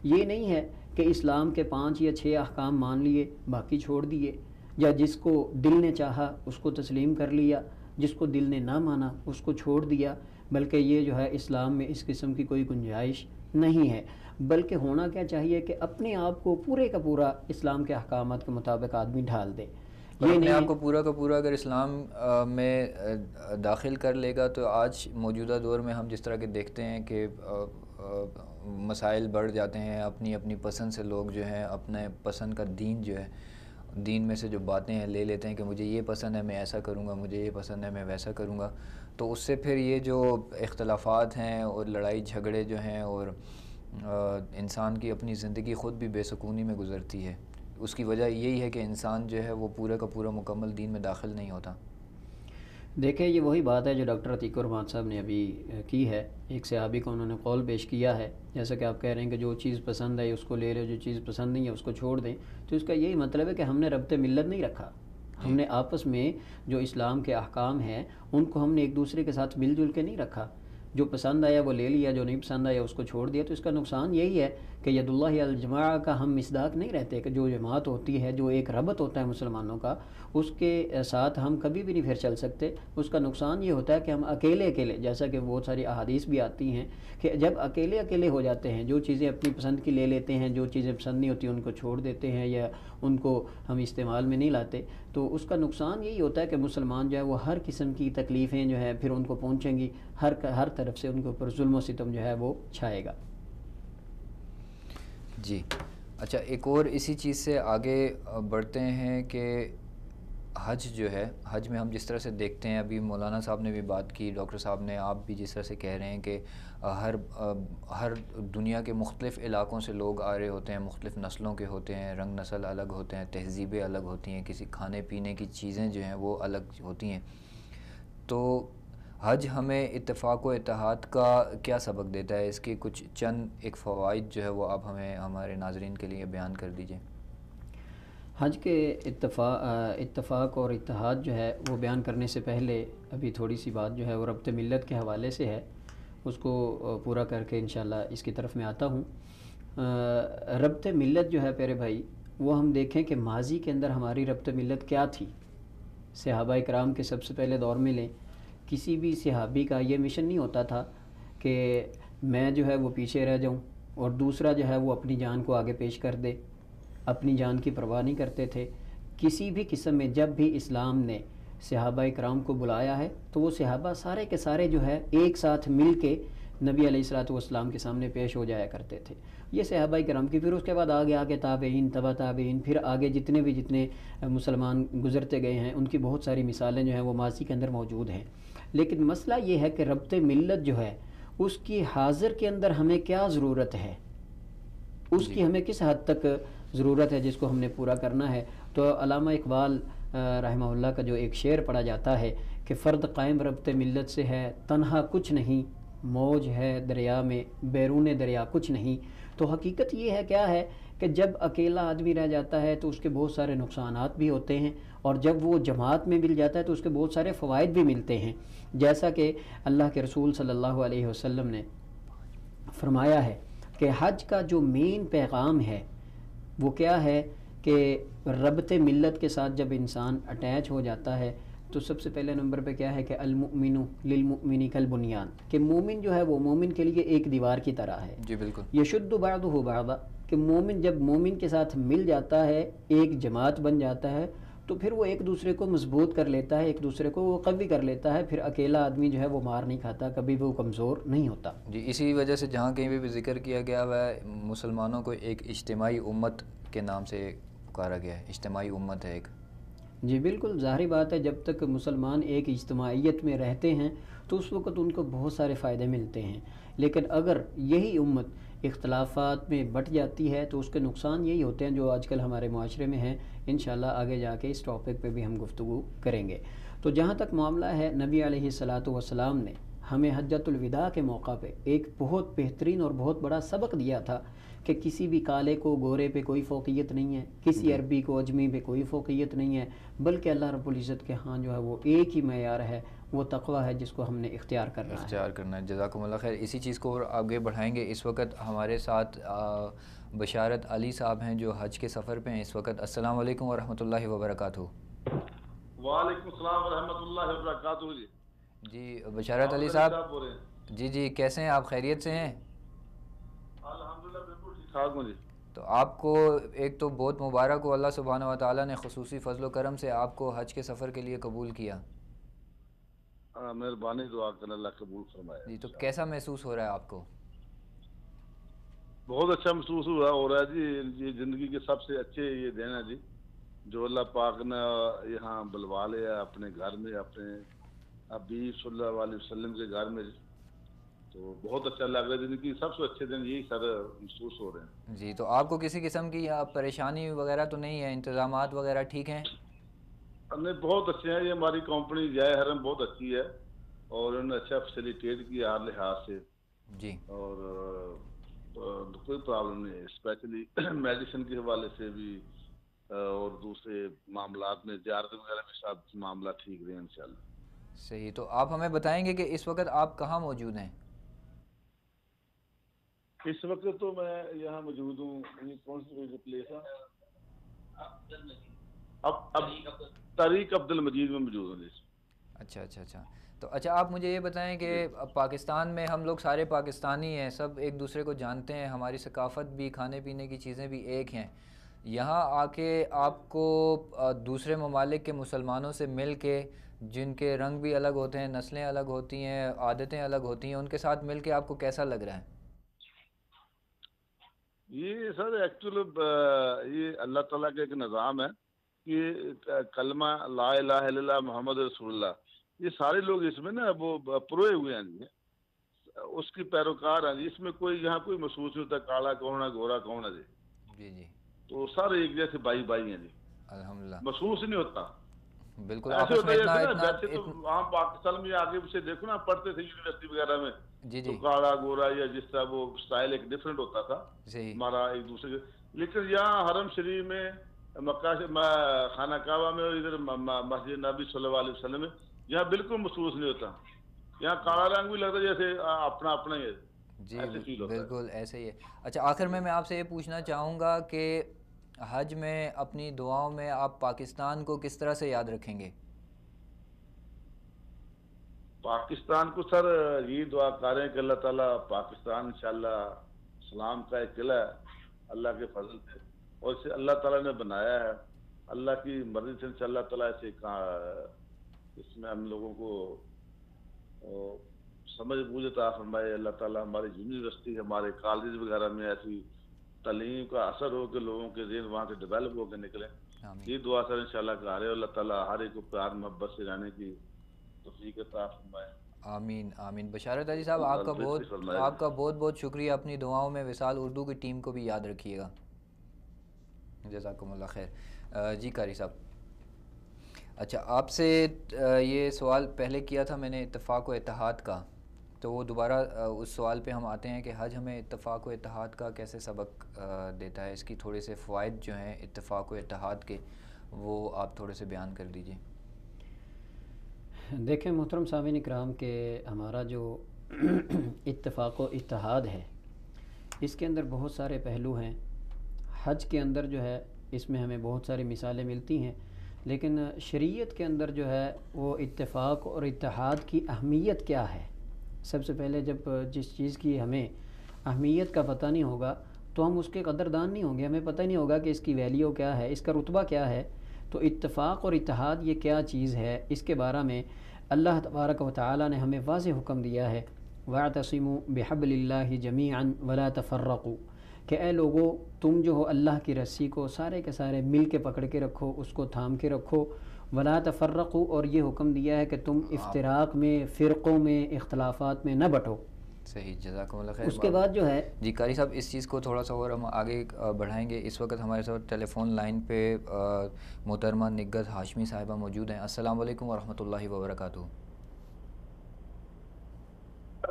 یہ نہیں ہے کہ اسلام کے 5 یا 6 احکام مان لیے، باقی چھوڑ دیے، یا جس کو دل نے چاہا اس کو تسلیم کر لیا، جس کو دل نے نہ مانا اس کو چھوڑ دیا، بلکہ یہ جو ہے اسلام میں اس قسم کی کوئی گنجائش نہیں ہے۔ بلکہ ہونا کیا چاہیے کہ اپنے آپ کو پورے کا پورا اسلام کے احکامات کے مطابق آدمی ڈھال دے۔ یہ اپنے آپ کو پورا کا پورا اگر اسلام میں داخل کر لے گا تو آج موجودہ دور میں ہم جس طرح کے دیکھتے ہیں کہ مسائل بڑھ جاتے ہیں، اپنی اپنی پسند سے لوگ جو ہیں اپنے پسند کا دین جو ہے، دین میں سے جو باتیں ہیں لے لیتے ہیں کہ مجھے یہ پسند ہے میں ایسا کروں گا، مجھے یہ پسند ہے میں ویسا کروں گا، تو اس سے پھر یہ جو اختلافات ہیں اور لڑائی جھگڑے جو ہیں، اور انسان کی اپنی زندگی خود بھی بے سکونی میں گزرتی ہے۔ اس کی وجہ یہی ہے کہ انسان جو ہے وہ پورا کا پورا مکمل دین میں داخل نہیں ہوتا۔ دیکھیں، یہ وہی بات ہے جو ڈاکٹر عتیق الرحمان صاحب نے ابھی کی ہے۔ ایک صحابی کو انہوں نے قول پیش کیا ہے، جیسا کہ آپ کہہ رہے ہیں کہ جو چیز پسند ہے اس کو لے لے، جو چیز پسند نہیں ہے اس کو چھوڑ دیں، تو اس کا یہی مطلب ہے کہ ہم نے ربط ملت نہیں رکھا۔ ہم نے آپس میں جو اسلام کے احکام ہیں ان کو ہم نے ایک دوسرے کے ساتھ مل جل کے نہیں رکھا۔ جو پسند آیا وہ لے لیا، جو نہیں پسند آیا اس کو چھوڑ دیا، تو اس کا نقصان یہی ہے کہ ید اللہ الجماع کا ہم مصداق نہیں رہتے، کہ جو جماعت ہوتی ہے، جو ایک ربط ہوتا ہے مسلمانوں کا، اس کے ساتھ ہم کبھی بھی نہیں پھر چل سکتے۔ اس کا نقصان یہ ہوتا ہے کہ ہم اکیلے اکیلے، جیسا کہ بہت ساری احادیث بھی آتی ہیں کہ جب اکیلے اکیلے ہو جاتے ہیں، جو چیزیں اپنی پسند کی لے لیتے ہیں، جو چیزیں پسند نہیں ہوتی ان کو چھوڑ دیتے ہیں، یا ان کو ہم استعمال میں نہیں لاتے، تو اس کا نقصان یہی ہوتا ہے کہ مسلمان جو ہے وہ ہر قسم کی تکلیفیں جو ہے پھر ان کو پہنچیں گی، ہر طرف سے ان کے اوپر ظلم و ستم جو ہے وہ چھائے گا۔ جی اچھا، ایک اور اسی چیز سے آگے بڑھتے ہیں کہ حج جو ہے، حج میں ہم جس طرح سے دیکھتے ہیں، ابھی مولانا صاحب نے بھی بات کی، ڈاکٹر صاحب نے، آپ بھی جس طرح سے کہہ رہے ہیں کہ ہر دنیا کے مختلف علاقوں سے لوگ آ رہے ہوتے ہیں، مختلف نسلوں کے ہوتے ہیں، رنگ نسل الگ ہوتے ہیں، تہذیبیں الگ ہوتی ہیں، کسی کھانے پینے کی چیزیں جو ہیں وہ الگ ہوتی ہیں، تو حج ہمیں اتفاق و اتحاد کا کیا سبق دیتا ہے؟ اس کے کچھ چند ایک فوائد جو ہے وہ آپ ہمیں ہمارے ناظرین کے لیے بیان کر دیجئے۔ حج کے اتفاق اور اتحاد جو ہے وہ بیان کرنے سے پہلے ابھی تھوڑی سی بات جو ہے وہ ربط ملت کے حوالے سے ہے، اس کو پورا کر کے انشاءاللہ اس کی طرف میں آتا ہوں۔ ربط ملت جو ہے پیارے بھائی، وہ ہم دیکھیں کہ ماضی کے اندر ہماری ربط ملت کیا تھی۔ صحابہ کرام کے سب سے پہلے دور میں لیں، کسی بھی صحابی کا یہ مشن نہیں ہوتا تھا کہ میں جو ہے وہ پیچھے رہ جاؤں اور دوسرا جو ہے وہ اپنی جان کو آگے پیش کر دے، اپنی جان کی پرواہ نہیں کرتے تھے۔ کسی بھی قسم میں جب بھی اسلام نے صحابہ کرام کو بلایا ہے تو وہ صحابہ سارے کے سارے جو ہے ایک ساتھ مل کے نبی علیہ الصلوۃ والسلام کے سامنے پیش ہو جایا کرتے تھے۔ یہ صحابہ کرام کی، پھر اس کے بعد آگے تابعین، تبع تابعین، پھر آگے جتنے مسلمان گزرتے گئے ہیں ان کی بہت ساری مثالیں جو ہیں وہ ماضی کے اندر موجود ہیں۔ لیکن مسئلہ یہ ہے کہ ربط ملت جو ہے اس کی حاضر کے اندر ہمیں کیا ضرورت ہے، اس کی ہمیں کس حد تک ضرورت ہے جس کو ہم نے پورا کرنا ہے۔ تو علامہ اقبال رحمہ اللہ کا جو ایک شعر پڑھا جاتا ہے کہ فرد قائم ربط ملت سے ہے تنہا کچھ نہیں، موج ہے دریا میں بیرون دریا کچھ نہیں، تو حقیقت یہ ہے کیا ہے کہ جب اکیلا آدمی رہ جاتا ہے تو اس کے بہت سارے نقصانات بھی ہوتے ہیں، اور جب وہ جماعت میں مل جاتا ہے تو اس کے بہت سارے فوائد بھی ملتے ہیں، جیسا کہ اللہ کے رسول صلی اللہ علیہ وسلم نے فرمایا ہے کہ حج کا جو مین پیغام ہے وہ کیا ہے کہ ربط ملت کے ساتھ جب انسان اٹیچ ہو جاتا ہے تو سب سے پہلے نمبر پہ کیا ہے کہ المؤمن للمؤمن کالبنیان، کہ مومن جو ہے وہ مومن کے لیے ایک دیوار کی طرح ہے. جی بالکل. یشد بعضہ بعضا، کہ مومن جب مومن کے ساتھ مل جاتا ہے، ایک جماعت بن جاتا ہے، تو پھر وہ ایک دوسرے کو مضبوط کر لیتا ہے، ایک دوسرے کو وہ قوی کر لیتا ہے، پھر اکیلا آدمی جو ہے وہ مار نہیں کھاتا، کبھی وہ کمزور نہیں ہوتا. جی اسی وجہ سے جہاں کہیں بھی ذکر کیا گیا ہوا ہے مسلمانوں کو ایک اجتماعی امت کے نام سے پکارا گیا ہے، اجتماعی امت ہے ایک. جی بالکل، ظاہری بات ہے جب تک مسلمان ایک اجتماعیت میں رہتے ہیں تو اس وقت ان کو بہت سارے فائدے ملتے ہیں، لیکن اگر یہی امت اختلافات میں بٹ جاتی ہے تو اس کے نقصان یہی ہوتے ہیں جو آج کل ہمارے معاشرے میں ہیں. انشاءاللہ آگے جا کے اس ٹاپک پہ بھی ہم گفتگو کریں گے. تو جہاں تک معاملہ ہے، نبی علیہ الصلاۃ والسلام نے ہمیں حجۃ الوداع کے موقع پہ ایک بہت بہترین اور بہت بڑا سبق دیا تھا کہ کسی بھی کالے کو گورے پہ کوئی فوقیت نہیں ہے، کسی عربی کو اجمی پہ کوئی فوقیت نہیں ہے، بلکہ اللہ رب العزت کے ہاں جو ہے وہ ایک ہی معیار ہے، وہ تقوی ہے جس کو ہم نے اختیار کرنا ہے. جزاکم اللہ خیر. اسی چیز کو اور آگے بڑھائیں گے. اس وقت ہمارے ساتھ بشارت علی صاحب ہیں جو حج کے سفر پہ ہیں اس وقت. السلام علیکم ورحمۃ اللہ وبرکاتہ. وعلیکم السلام ورحمۃ اللہ وبرکاتہ. جی بشارت علی صاحب. جی کیسے ہیں آپ؟ خیریت سے ہیں؟ الحمدللہ بالکل ٹھیک ٹھاک ہوں جی. تو آپ کو ایک تو بہت مبارک ہو، اللہ سبحانہ و تعالیٰ نے خصوصی فضل و کرم سے آپ کو حج کے سفر کے لیے قبول کیا. مہربانی، دعا کرنا اللہ قبول فرمائے. جی تو کیسا محسوس ہو رہا ہے آپ کو؟ بہت اچھا محسوس ہو رہا ہے جی. یہ زندگی کے سب سے اچھے یہ دن ہے جی جو اللہ پاک نے یہاں بلوا لیا اپنے گھر میں، اپنے حبیب صلی اللہ علیہ وسلم کے گھر میں. تو بہت اچھا لگ رہا ہے. زندگی سب سے اچھے دن یہی سر محسوس ہو رہے ہیں. جی تو آپ کو کسی قسم کی پریشانی وغیرہ تو نہیں ہے؟ انتظامات وغیرہ ٹھیک ہیں؟ نہیں، بہت اچھے ہیں. یہ ہماری کمپنی جائے حرم بہت اچھی ہے اور انہوں نے اچھا فیسیلیٹیٹ کیا ہر لحاظ سے. جی. اور کوئی پرابلم نہیں ہے، اسپیشلی میڈیسن کے حوالے سے بھی اور دوسرے معاملات میں زیارت وغیرہ میں سب معاملہ ٹھیک رہے انشاءاللہ. صحیح. تو آپ ہمیں بتائیں گے کہ اس وقت آپ کہاں موجود ہیں؟ اس وقت تو میں یہاں موجود ہوں. یہ کون سی پلیس ہے؟ اب طریق عبد المجید میں موجود ہوں. اچھا. تو اچھا آپ مجھے یہ بتائیں کہ پاکستان میں ہم لوگ سارے پاکستانی ہیں، سب ایک دوسرے کو جانتے ہیں، ہماری ثقافت بھی، کھانے پینے کی چیزیں بھی ایک ہیں. یہاں آ کے آپ کو دوسرے ممالک کے مسلمانوں سے مل کے، جن کے رنگ بھی الگ ہوتے ہیں، نسلیں الگ ہوتی ہیں، عادتیں الگ ہوتی ہیں، ان کے ساتھ مل کے آپ کو کیسا لگ رہا ہے؟ یہ سر ایکچولی یہ اللہ تعالیٰ کا ایک نظام ہے کہ کلمہ لا الہ الا اللہ محمد رسول اللہ، یہ سارے لوگ اس میں نا وہ پروئے ہوئے ہیں جی، اس کی پیروکار ہیں جی. اس میں کوئی یہاں کوئی محسوس نہیں ہوتا کالا کون ہے گورا کون ہے جی. جی. تو سارے ایک جیسے بھائی ہیں جی. الحمدللہ. محسوس نہیں ہوتا. بالکل. ایسے آپس ہوتا میں ہے جیسے نا، ویسے تو اتنا ہم پاکستان میں آگے سے دیکھو نا پڑھتے تھے یونیورسٹی وغیرہ میں، جی تو کالا گورا یا جس طرح وہ سٹائل ایک ڈفرینٹ ہوتا تھا صحیح. ہمارا ایک دوسرے کے. لیکن یہاں حرم شریف میں، مکہ خانہ کعبہ میں اور ادھر مسجد نبی صلی اللہ علیہ وسلم میں یہاں بالکل محسوس نہیں ہوتا. یہاں کالا رنگ بھی لگتا ہے جیسے اپنا اپنا ہی ہے. جی بالکل ایسے ہی ہے. اچھا آخر میں آپ سے یہ پوچھنا چاہوں گا کہ حج میں اپنی دعاؤں میں آپ پاکستان کو کس طرح سے یاد رکھیں گے؟ پاکستان کو سر یہ دعا کریں کہ اللہ تعالیٰ پاکستان انشاءاللہ اسلام کا ایک قلعہ ہے اللہ کے فضل سے، اور اسے اللہ تعالیٰ نے بنایا ہے. اللہ کی مرضی سے انشاءاللہ اللہ تعالیٰ سے اس میں ہم لوگوں کو سمجھ بوجھ عطا فرمائے. اللہ تعالیٰ ہماری یونیورسٹی، ہمارے کالج وغیرہ میں ایسی تعلیم کا اثر ہو کہ لوگوں کے ذہن وہاں سے ڈیولپ ہو کے نکلیں. یہ دعا سر انشاءاللہ کر رہے. اللہ تعالیٰ ہر ایک کو پیار محبت سے رہنے کی توفیق عطا فرمائے. آمین. بشارت علی صاحب آپ کا بہت شکریہ. اپنی دعاؤں میں وصال اردو کی ٹیم کو بھی یاد رکھیے گا. جزاکم اللہ خیر. جی قاری صاحب. اچھا آپ سے یہ سوال پہلے کیا تھا میں نے اتفاق و اتحاد کا، تو وہ دوبارہ اس سوال پہ ہم آتے ہیں کہ حج ہمیں اتفاق و اتحاد کا کیسے سبق دیتا ہے، اس کی تھوڑے سے فوائد جو ہیں اتفاق و اتحاد کے، وہ آپ تھوڑے سے بیان کر دیجئے۔ دیکھیں محترم سامعین اکرام کہ ہمارا جو اتفاق و اتحاد ہے اس کے اندر بہت سارے پہلو ہیں۔ حج کے اندر جو ہے اس میں ہمیں بہت ساری مثالیں ملتی ہیں، لیکن شریعت کے اندر جو ہے وہ اتفاق اور اتحاد کی اہمیت کیا ہے، سب سے پہلے جب جس چیز کی ہمیں اہمیت کا پتہ نہیں ہوگا تو ہم اس کے قدردان نہیں ہوں گے، ہمیں پتہ نہیں ہوگا کہ اس کی ویلیو کیا ہے، اس کا رتبہ کیا ہے۔ تو اتفاق اور اتحاد یہ کیا چیز ہے، اس کے بارے میں اللہ تبارک و تعالی نے ہمیں واضح حکم دیا ہے، وَاعْتَصِمُوا بِحَبْلِ اللَّهِ جَمِيعًا وَلَا تَفَرَّقُوا، کہ اے لوگو تم جو ہو اللہ کی رسی کو سارے کے سارے مل کے پکڑ کے رکھو، اس کو تھام کے رکھو، وَلَا تَفَرَّقُوا، اور یہ حکم دیا ہے کہ تم افتراق میں، فرقوں میں، اختلافات میں نہ بٹو۔ صحیح، جزاکم اللہ خیر۔ اس کے بعد جو ہے جی قاری صاحب اس چیز کو تھوڑا سا اور ہم آگے بڑھائیں گے۔ اس وقت ہمارے ساتھ ٹیلی فون لائن پہ محترمہ نگہت ہاشمی صاحبہ موجود ہیں۔ السلام علیکم ورحمۃ اللہ وبرکاتہ۔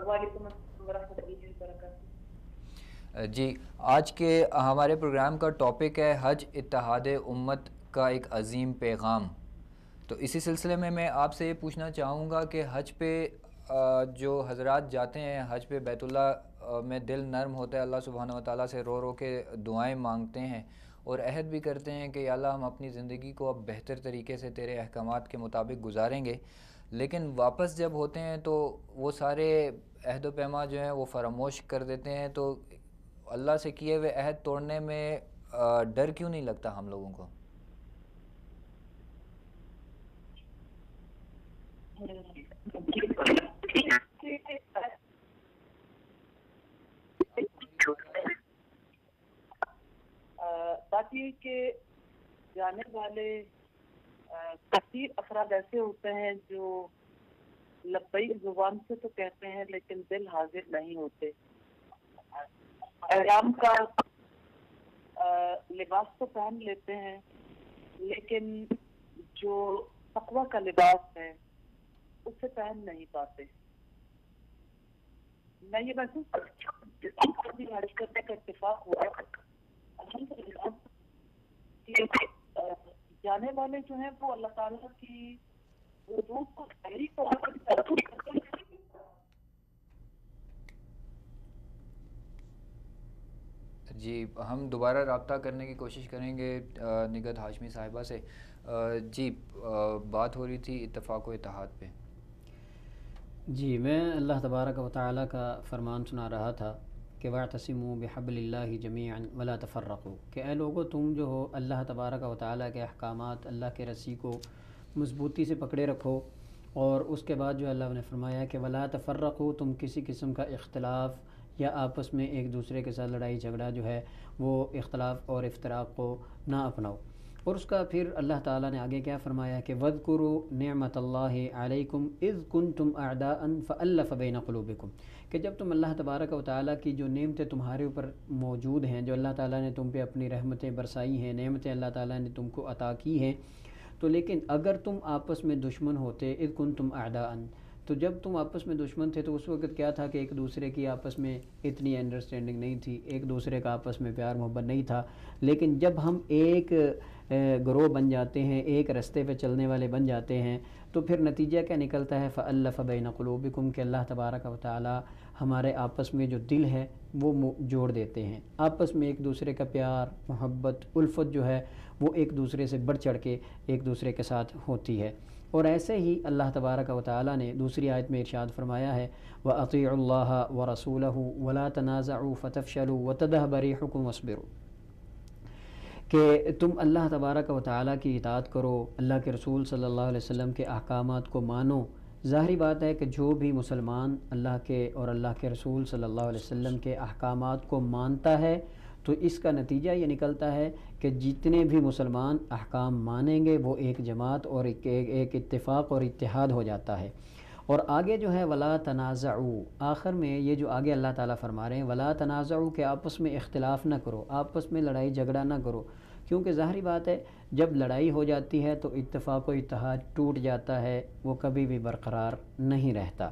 وعلیکم السلام ورحمۃ اللہ وبرکاتہ۔ جی آج کے ہمارے پروگرام کا ٹاپک ہے حج اتحاد امت کا ایک عظیم پیغام۔ تو اسی سلسلے میں آپ سے یہ پوچھنا چاہوں گا کہ حج پہ جو حضرات جاتے ہیں، حج پہ بیت اللہ میں دل نرم ہوتا ہے، اللہ سبحانہ و تعالیٰ سے رو رو کے دعائیں مانگتے ہیں اور عہد بھی کرتے ہیں کہ یا اللہ ہم اپنی زندگی کو اب بہتر طریقے سے تیرے احکامات کے مطابق گزاریں گے، لیکن واپس جب ہوتے ہیں تو وہ سارے عہد و پیما جو ہیں وہ فراموش کر دیتے ہیں۔ تو اللہ سے کیے ہوئے عہد توڑنے میں ڈر کیوں نہیں لگتا ہم لوگوں کو؟ بات یہ کہ جانے والے کثیر افراد ایسے ہوتے ہیں جو لبیک زبان سے تو کہتے ہیں لیکن دل حاضر نہیں ہوتے۔ احرام کا لباس تو پہن لیتے ہیں لیکن جو تقویٰ کا لباس ہے اسے پہن نہیں پاتے۔ میں یہ محسوس کرتی ہوں حج کرنے کا اتفاق ہوا الحمدللہ کہ جانے والے جو ہیں وہ اللہ تعالیٰ کی حدود کو تحریک کو کرتے ہیں۔ جی ہم دوبارہ رابطہ کرنے کی کوشش کریں گے نگہت ہاشمی صاحبہ سے۔ جی بات ہو رہی تھی اتفاق و اتحاد پہ۔ جی میں اللہ تبارک و تعالیٰ کا فرمان سنا رہا تھا کہ وَاعْتَصِمُوا بِحَبْلِ اللَّهِ جَمِيعًا وَلَا تَفَرَّقُوا، کہ اے لوگو تم جو ہو اللہ تبارک و تعالیٰ کے احکامات، اللہ کے رسی کو مضبوطی سے پکڑے رکھو، اور اس کے بعد جو اللہ نے فرمایا کہ وَلَا تَفَرَّقُوا، تم کسی قسم کا اختلاف یا آپس میں ایک دوسرے کے ساتھ لڑائی جھگڑا جو ہے وہ اختلاف اور افتراق کو نہ اپناؤ۔ اور اس کا پھر اللہ تعالیٰ نے آگے کیا فرمایا کہ وَاذْكُرُوا نِعْمَةَ اللَّهِ عَلَيْكُمْ إِذْ كُنْتُمْ أَعْدَاءً فَأَلَّفَ بَيْنَ قُلُوبِكُمْ، کہ جب تم اللہ تبارک و تعالیٰ کی جو نعمتیں تمہارے اوپر موجود ہیں، جو اللہ تعالیٰ نے تم پہ اپنی رحمتیں برسائی ہیں، نعمتیں اللہ تعالیٰ نے تم کو عطا کی ہیں، تو لیکن اگر تم آپس میں دشمن ہوتے، اذ کنتم اعداء، تو جب تم آپس میں دشمن تھے تو اس وقت کیا تھا کہ ایک دوسرے کی آپس میں اتنی انڈرسٹینڈنگ نہیں تھی، ایک دوسرے کا آپس میں پیار محبت نہیں تھا، لیکن جب ہم ایک گروہ بن جاتے ہیں، ایک رستے پہ چلنے والے بن جاتے ہیں، تو پھر نتیجہ کیا نکلتا ہے؟ فَأَلَّفَ بَيْنَ قُلُوبِكُمْ، کہ اللہ تبارک و تعالی ہمارے آپس میں جو دل ہے وہ جوڑ دیتے ہیں، آپس میں ایک دوسرے کا پیار محبت الفت جو ہے وہ ایک دوسرے سے بڑھ چڑھ کے ایک دوسرے کے ساتھ ہوتی ہے۔ اور ایسے ہی اللہ تبارک و تعالی نے دوسری آیت میں ارشاد فرمایا ہے وَأَطِيعُوا اللَّهَ وَرَسُولَهُ وَلَا تَنَازَعُوا فَتَفْشَلُوا وَتَذْهَبَ رِيحُكُمْ وَاصْبِرُوا، کہ تم اللہ تبارک و تعالی کی اطاعت کرو، اللہ کے رسول صلی اللہ علیہ وسلم کے احکامات کو مانو۔ ظاہری بات ہے کہ جو بھی مسلمان اللہ کے اور اللہ کے رسول صلی اللہ علیہ وسلم کے احکامات کو مانتا ہے تو اس کا نتیجہ یہ نکلتا ہے کہ جتنے بھی مسلمان احکام مانیں گے وہ ایک جماعت اور ایک اتفاق اور اتحاد ہو جاتا ہے۔ اور آگے جو ہے ولا تنازعوا، آخر میں یہ جو آگے اللہ تعالیٰ فرما رہے ہیں ولا تنازعوا، کہ آپس میں اختلاف نہ کرو، آپس میں لڑائی جھگڑا نہ کرو، کیونکہ ظاہری بات ہے جب لڑائی ہو جاتی ہے تو اتفاق و اتحاد ٹوٹ جاتا ہے، وہ کبھی بھی برقرار نہیں رہتا۔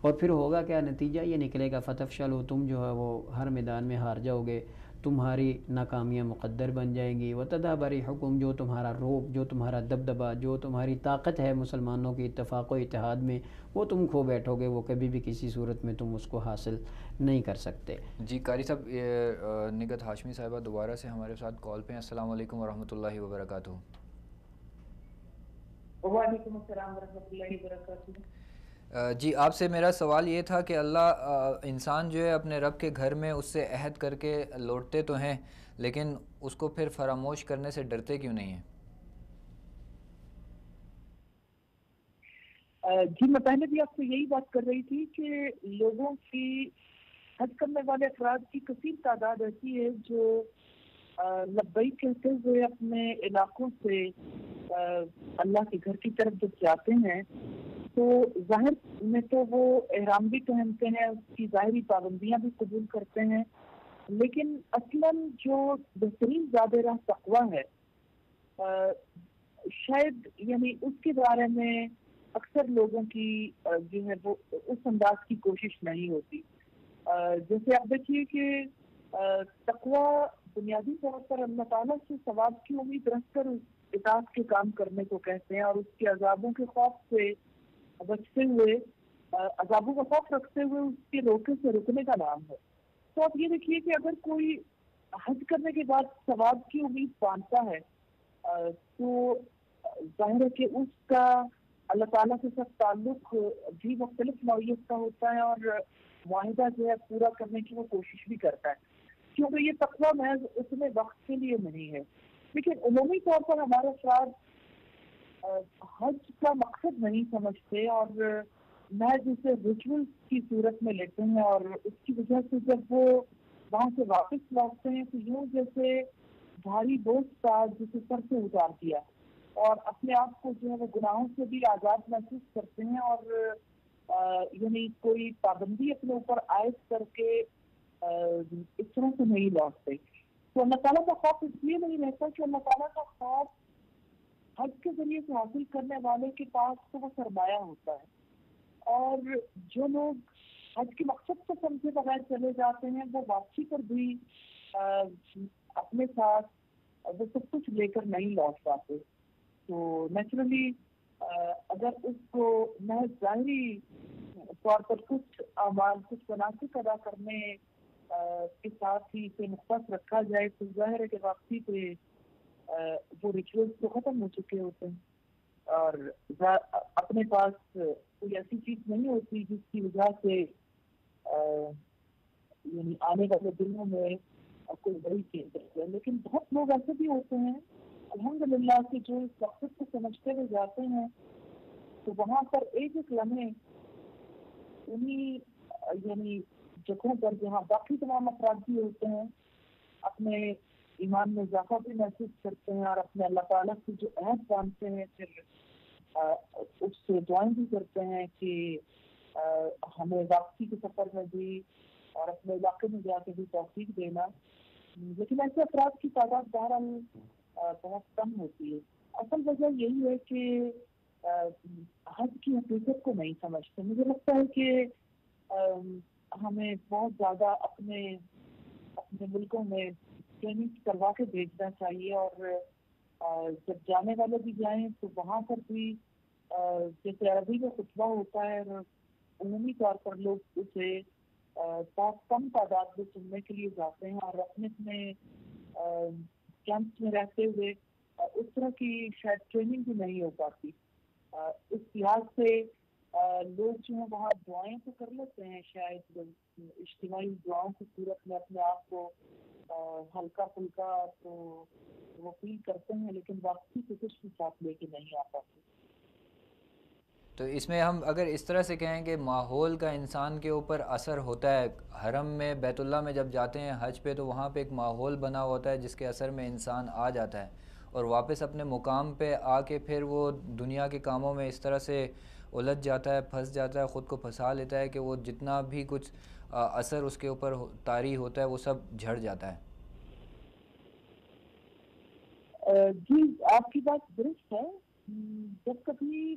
اور پھر ہوگا کیا، نتیجہ یہ نکلے گا فتفشلوا، تم جو ہے وہ ہر میدان میں ہار جاؤ گے، تمہاری ناکامیاں مقدر بن جائیں گی، وتذهب ريحكم، جو تمہارا روب، جو تمہارا دبدبہ، جو تمہاری طاقت ہے مسلمانوں کی اتفاق و اتحاد میں، وہ تم کھو بیٹھو گے، وہ کبھی بھی کسی صورت میں تم اس کو حاصل نہیں کر سکتے۔ جی قاری صاحب، یہ نگہت ہاشمی صاحبہ دوبارہ سے ہمارے ساتھ کال پہ ہیں۔ السلام علیکم ورحمۃ اللہ وبرکاتہ۔ وعلیکم السلام ورحمۃ اللہ وبرکاتہ۔ جی آپ سے میرا سوال یہ تھا کہ اللہ انسان جو ہے اپنے رب کے گھر میں اس سے عہد کر کے لوٹتے تو ہیں، لیکن اس کو پھر فراموش کرنے سے ڈرتے کیوں نہیں ہیں؟ جی میں پہلے بھی آپ سے یہی بات کر رہی تھی کہ لوگوں کی، حج کرنے والے افراد کی کثیر تعداد ایسی ہے جو لبیک کہتے ہوئے اپنے علاقوں سے اللہ کے گھر کی طرف جب جاتے ہیں تو ظاہر میں تو وہ احرام بھی پہنتے ہیں، اس کی ظاہری پابندیاں بھی قبول کرتے ہیں، لیکن اصلاً جو بہترین زیادہ راہ تقویٰ ہے، شاید یعنی اس کے بارے میں اکثر لوگوں کی جو ہے وہ اس انداز کی کوشش نہیں ہوتی۔ جیسے آپ دیکھیے کہ تقویٰ بنیادی طور پر اللہ تعالیٰ سے ثواب کی امید رکھ کر اطاعت کے کام کرنے کو کہتے ہیں، اور اس کے عذابوں کے خوف سے بچتے ہوئے، عذابوں کا خوف رکھتے ہوئے اس کے روکے سے رکنے کا نام ہے۔ تو آپ یہ دیکھیے کہ اگر کوئی حج کرنے کے بعد ثواب کی امید باندھتا ہے تو ظاہر ہے کہ اس کا اللہ تعالیٰ کے ساتھ تعلق بھی مختلف نوعیت کا ہوتا ہے، اور معاہدہ جو ہے پورا کرنے کی وہ کوشش بھی کرتا ہے، کیونکہ یہ تقویٰ محض اتنے وقت کے لیے نہیں ہے۔ لیکن عمومی طور پر ہمارے افراد حج کا مقصد نہیں سمجھتے اور محض اسے ریچول کی صورت میں لیتے ہیں، اور اس کی وجہ سے جب وہ وہاں سے واپس لوٹتے ہیں تو یوں جیسے بھاری بوجھ تھا جسے سر سے اتار دیا، اور اپنے آپ کو جو ہے وہ گناہوں سے بھی آزاد محسوس کرتے ہیں، اور یعنی کوئی پابندی اپنے اوپر عائد کر کے اس طرح سے نہیں لوٹتے۔ تو اللہ تعالیٰ کا خوف اس لیے نہیں رہتا کہ اللہ تعالیٰ کا خوف حج کے ذریعے سے حاصل کرنے والے کے پاس تو وہ سرمایہ ہوتا ہے، اور جو لوگ حج کے مقصد کو سمجھے بغیر چلے جاتے ہیں وہ واپسی پر بھی اپنے ساتھ وہ سب کچھ لے کر نہیں لوٹ پاتے۔ تو نیچرلی اگر اس کو محض ظاہری طور پر کچھ اعمال، کچھ مناسک ادا کرنے کے ساتھ ہی اسے مختص رکھا جائے تو ظاہر ہے کہ واپسی پہ وہ ریچولز تو ختم ہو چکے ہوتے ہیں، اور اپنے پاس کوئی ایسی چیز نہیں ہوتی جس کی وجہ سے یعنی آنے والے دنوں میں کوئی بڑی چیز ہے۔ لیکن بہت لوگ ایسے بھی ہوتے ہیں الحمدللہ کہ جو اس مقصد کو سمجھتے ہوئے جاتے ہیں تو وہاں پر ایک ایک لمحے انہیں یعنی جگہوں پر جہاں باقی تمام افراد بھی ہوتے ہیں اپنے ایمان میں اضافہ بھی محسوس کرتے ہیں، اور اپنے اللہ تعالیٰ سے جو عہد باندھتے ہیں پھر اس سے دعائیں بھی کرتے ہیں کہ ہمیں واپسی کے سفر میں بھی اور اپنے علاقے میں جا کے بھی توفیق دینا۔ لیکن ایسے افراد کی تعداد بہرحال بہت کم ہوتی ہے۔ اصل وجہ یہی ہے کہ حج کی حقیقت کو نہیں سمجھتے۔ مجھے لگتا ہے کہ ہمیں بہت زیادہ اپنے ملکوں میں ٹریننگ کروا کے بھیجنا چاہیے، اور جب جانے والے بھی جائیں تو وہاں پر بھی جیسے عربی میں خطبہ ہوتا ہے اور عمومی طور پر لوگ اسے بہت کم تعداد میں سننے کے لیے جاتے ہیں، اور اپنے کیمپس میں رہتے ہوئے اس طرح کی شاید ٹریننگ بھی نہیں ہو پاتی۔ اس لحاظ سے لوگ جو ہیں وہاں دعائیں تو کر لیتے ہیں، شاید اجتماعی دعاؤں کی صورت میں اپنے آپ کو ہلکا پھلکا تو وہ فیل کرتے ہیں، لیکن واپسی سے کچھ بھی ساتھ لے کے نہیں آ پاتے۔ تو اس میں ہم اگر اس طرح سے کہیں کہ ماحول کا انسان کے اوپر اثر ہوتا ہے، حرم میں بیت اللہ میں جب جاتے ہیں حج پہ تو وہاں پہ ایک ماحول بنا ہوتا ہے جس کے اثر میں انسان آ جاتا ہے، اور واپس اپنے مقام پہ آ کے پھر وہ دنیا کے کاموں میں اس طرح سے الجھ جاتا ہے، پھنس جاتا ہے، خود کو پھنسا لیتا ہے کہ وہ جتنا بھی کچھ اثر اس کے اوپر طاری ہوتا ہے وہ سب جھڑ جاتا ہے۔ جی آپ کی بات درست ہے۔ جب کبھی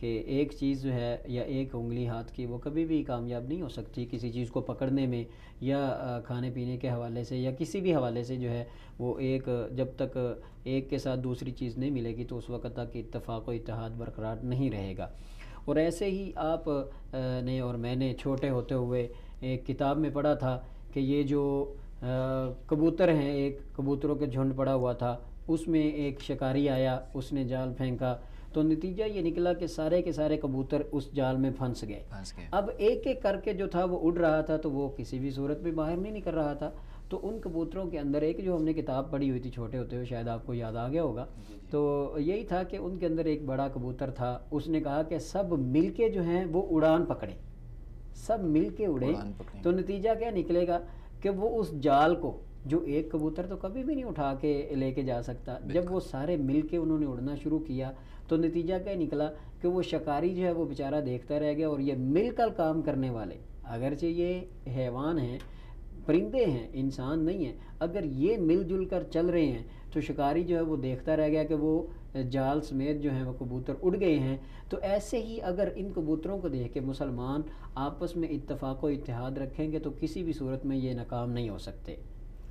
کہ ایک چیز جو ہے یا ایک انگلی ہاتھ کی وہ کبھی بھی کامیاب نہیں ہو سکتی کسی چیز کو پکڑنے میں، یا کھانے پینے کے حوالے سے یا کسی بھی حوالے سے جو ہے وہ ایک جب تک ایک کے ساتھ دوسری چیز نہیں ملے گی تو اس وقت تک اتفاق و اتحاد برقرار نہیں رہے گا۔ اور ایسے ہی آپ نے اور میں نے چھوٹے ہوتے ہوئے ایک کتاب میں پڑھا تھا کہ یہ جو کبوتر ہیں، ایک کبوتروں کے جھنڈ پڑا ہوا تھا، اس میں ایک شکاری آیا، اس نے جال پھینکا تو نتیجہ یہ نکلا کہ سارے کے سارے کبوتر اس جال میں پھنس گئے۔ اب ایک ایک کر کے جو تھا وہ اڑ رہا تھا تو وہ کسی بھی صورت میں باہر نہیں نکل رہا تھا۔ تو ان کبوتروں کے اندر ایک جو ہم نے کتاب پڑھی ہوئی تھی چھوٹے ہوتے ہوئے، شاید آپ کو یاد آ گیا ہوگا، تو یہی تھا کہ ان کے اندر ایک بڑا کبوتر تھا، اس نے کہا کہ سب مل کے جو ہیں وہ اڑان پکڑیں، سب مل کے اڑیں، تو نتیجہ کیا نکلے گا کہ وہ اس جال کو، جو ایک کبوتر تو کبھی بھی نہیں اٹھا کے لے کے جا سکتا، جب وہ سارے مل کے انہوں نے اڑنا شروع کیا تو نتیجہ کیا نکلا کہ وہ شکاری جو ہے وہ بیچارہ دیکھتا رہ گیا، اور یہ مل کر کام کرنے والے، اگرچہ یہ حیوان ہیں، پرندے ہیں، انسان نہیں ہیں، اگر یہ مل جل کر چل رہے ہیں تو شکاری جو ہے وہ دیکھتا رہ گیا کہ وہ جال سمیت جو ہیں وہ کبوتر اڑ گئے ہیں۔ تو ایسے ہی اگر ان کبوتروں کو دیکھ کے مسلمان آپس میں اتفاق و اتحاد رکھیں گے تو کسی بھی صورت میں یہ ناکام نہیں ہو سکتے۔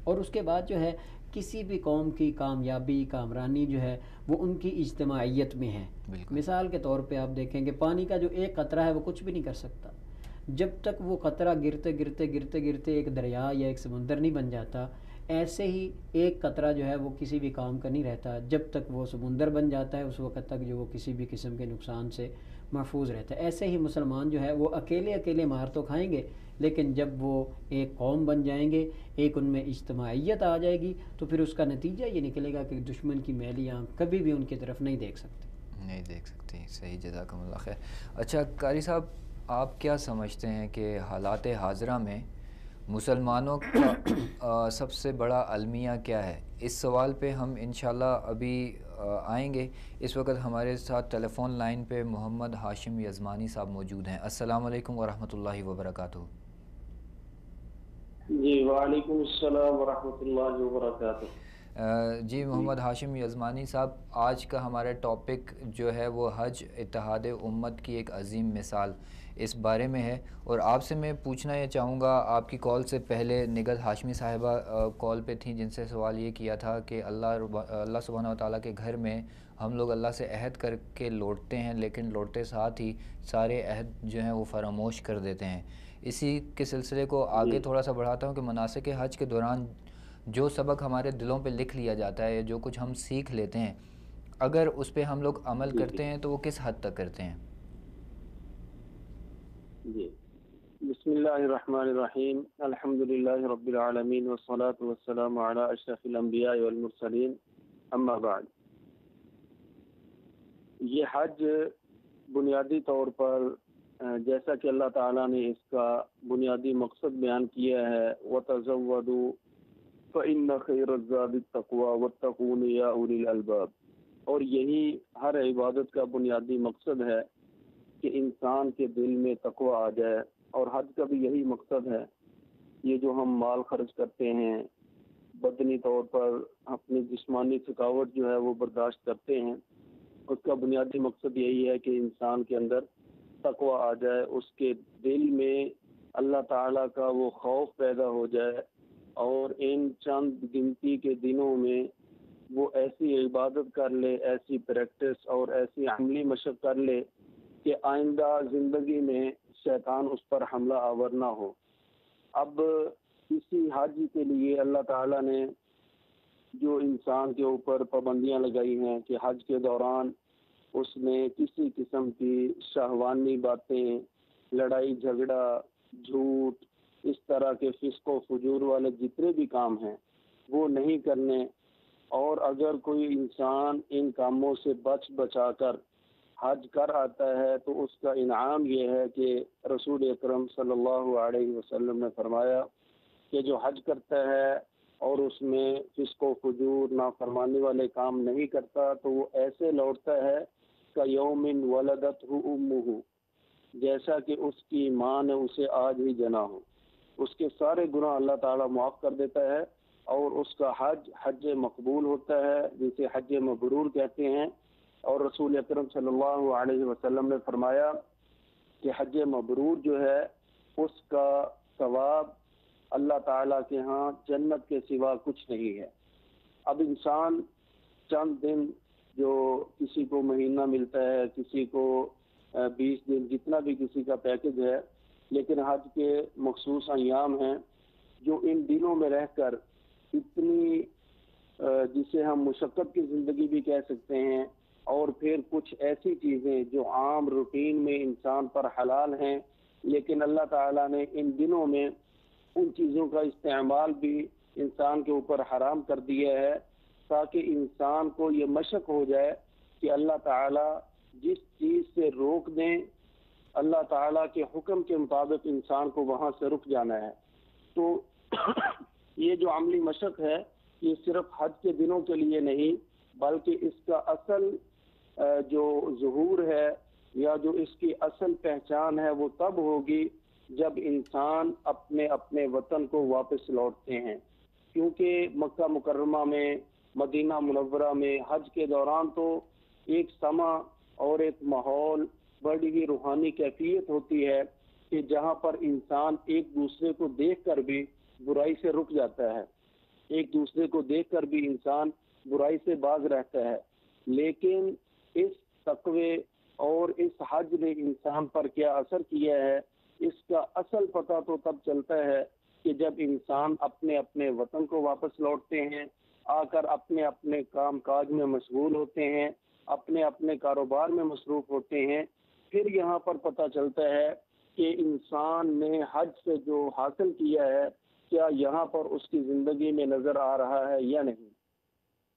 اور اس کے بعد جو ہے کسی بھی قوم کی کامیابی، کامرانی جو ہے وہ ان کی اجتماعیت میں ہے۔ مثال کے طور پہ آپ دیکھیں کہ پانی کا جو ایک قطرہ ہے وہ کچھ بھی نہیں کر سکتا، جب تک وہ قطرہ گرتے گرتے گرتے گرتے ایک دریا یا ایک سمندر نہیں بن جاتا، ایسے ہی ایک قطرہ جو ہے وہ کسی بھی کام کا نہیں رہتا، جب تک وہ سمندر بن جاتا ہے اس وقت تک جو وہ کسی بھی قسم کے نقصان سے محفوظ رہتا ہے۔ ایسے ہی مسلمان جو ہے وہ اکیلے اکیلے مار تو کھائیں گے، لیکن جب وہ ایک قوم بن جائیں گے، ایک ان میں اجتماعیت آ جائے گی، تو پھر اس کا نتیجہ یہ نکلے گا کہ دشمن کی میلی آنکھ کبھی بھی ان کی طرف نہیں دیکھ سکتی۔ صحیح، جزاکم اللہ خیر۔ اچھا قاری صاحب، آپ کیا سمجھتے ہیں کہ حالات حاضرہ میں مسلمانوں کا سب سے بڑا المیہ کیا ہے؟ اس سوال پہ ہم انشاءاللہ ابھی آئیں گے۔ اس وقت ہمارے ساتھ ٹیلی فون لائن پہ محمد ہاشم یزمانی صاحب موجود ہیں۔ السلام علیکم ورحمۃ اللہ وبرکاتہ۔ جی وعلیکم السلام ورحمۃ اللہ وبرکاتہ۔ جی محمد ہاشم یزمانی صاحب، آج کا ہمارا ٹاپک جو ہے وہ حج اتحاد امت کی ایک عظیم مثال، اس بارے میں ہے۔ اور آپ سے میں پوچھنا یہ چاہوں گا، آپ کی کال سے پہلے نگہت ہاشمی صاحبہ کال پہ تھیں جن سے سوال یہ کیا تھا کہ اللہ سبحانہ و تعالیٰ کے گھر میں ہم لوگ اللہ سے عہد کر کے لوٹتے ہیں، لیکن لوٹتے ساتھ ہی سارے عہد جو ہیں وہ فراموش کر دیتے ہیں۔ اسی کے سلسلے کو آگے تھوڑا سا بڑھاتا ہوں کہ مناسک حج کے دوران جو سبق ہمارے دلوں پہ لکھ لیا جاتا ہے، جو کچھ ہم سیکھ لیتے ہیں، اگر اس پہ ہم لوگ عمل کرتے ہیں تو وہ کس حد تک کرتے ہیں؟ جی بسم اللہ الرحمن الرحیم، الحمدللہ رب العالمین والصلاة والسلام علی اشرف الانبیاء والمرسلین، اما بعد۔ یہ حج بنیادی طور پر جیسا کہ اللہ تعالیٰ نے اس کا بنیادی مقصد بیان کیا ہے، وَتَزَوَّدُوا فَإِنَّ خَيْرَ الزَّادِ التَّقْوَىٰ وَاتَّقُونِ يَا أُولِي الْأَلْبَابِ، اور یہی ہر عبادت کا بنیادی مقصد ہے کہ انسان کے دل میں تقوی آ جائے، اور حج کا بھی یہی مقصد ہے۔ یہ جو ہم مال خرچ کرتے ہیں، بدنی طور پر اپنی جسمانی تھکاوٹ جو ہے وہ برداشت کرتے ہیں، اس کا بنیادی مقصد یہی ہے کہ انسان کے اندر تقوی آ جائے، اس کے دل میں اللہ تعالیٰ کا وہ خوف پیدا ہو جائے، اور ان چند گنتی کے دنوں میں وہ ایسی عبادت کر لے، ایسی پریکٹس اور ایسی عملی مشق کر لے کہ آئندہ زندگی میں شیطان اس پر حملہ آور نہ ہو۔ اب کسی حج کے لیے اللہ تعالیٰ نے جو انسان کے اوپر پابندیاں لگائی ہیں کہ حج کے دوران اس نے کسی قسم کی شہوانی باتیں، لڑائی جھگڑا، جھوٹ، اس طرح کے فسق و فجور والے جتنے بھی کام ہیں وہ نہیں کرنے، اور اگر کوئی انسان ان کاموں سے بچا کر حج کر آتا ہے تو اس کا انعام یہ ہے کہ رسول اکرم صلی اللہ علیہ وسلم نے فرمایا کہ جو حج کرتا ہے اور اس میں فسق و فجور، نافرمانی والے کام نہیں کرتا تو وہ ایسے لوٹتا ہے کہ یوم ولدتہ امہ، جیسا کہ اس کی ماں نے اسے آج ہی جنا ہو۔ اس کے سارے گناہ اللہ تعالیٰ معاف کر دیتا ہے، اور اس کا حج مقبول ہوتا ہے، جسے حج مبرور کہتے ہیں۔ اور رسول اکرم صلی اللہ علیہ وسلم نے فرمایا کہ حج مبرور جو ہے اس کا ثواب اللہ تعالیٰ کے ہاں جنت کے سوا کچھ نہیں ہے۔ اب انسان چند دن، جو کسی کو مہینہ ملتا ہے، کسی کو 20 دن، جتنا بھی کسی کا پیکج ہے، لیکن حج کے مخصوص ایام ہیں جو ان دنوں میں رہ کر اتنی جسے ہم مشقت کی زندگی بھی کہہ سکتے ہیں، اور پھر کچھ ایسی چیزیں جو عام روٹین میں انسان پر حلال ہیں، لیکن اللہ تعالیٰ نے ان دنوں میں ان چیزوں کا استعمال بھی انسان کے اوپر حرام کر دیا ہے، تاکہ انسان کو یہ مشق ہو جائے کہ اللہ تعالیٰ جس چیز سے روک دیں، اللہ تعالیٰ کے حکم کے مطابق انسان کو وہاں سے رک جانا ہے۔ تو یہ جو عملی مشق ہے یہ صرف حج کے دنوں کے لیے نہیں، بلکہ اس کا اصل جو ظہور ہے یا جو اس کی اصل پہچان ہے وہ تب ہوگی جب انسان اپنے اپنے وطن کو واپس لوٹتے ہیں، کیونکہ مکہ مکرمہ میں، مدینہ منورہ میں حج کے دوران تو ایک سما اور ایک ماحول، بڑی ہی روحانی کیفیت ہوتی ہے کہ جہاں پر انسان ایک دوسرے کو دیکھ کر بھی برائی سے رک جاتا ہے، ایک دوسرے کو دیکھ کر بھی انسان برائی سے باز رہتا ہے۔ لیکن اس تقوی اور اس حج نے انسان پر کیا اثر کیا ہے، اس کا اصل پتہ تو تب چلتا ہے کہ جب انسان اپنے اپنے وطن کو واپس لوٹتے ہیں، آ کر اپنے اپنے کام کاج میں مشغول ہوتے ہیں، اپنے اپنے کاروبار میں مصروف ہوتے ہیں، پھر یہاں پر پتہ چلتا ہے کہ انسان نے حج سے جو حاصل کیا ہے کیا یہاں پر اس کی زندگی میں نظر آ رہا ہے یا نہیں۔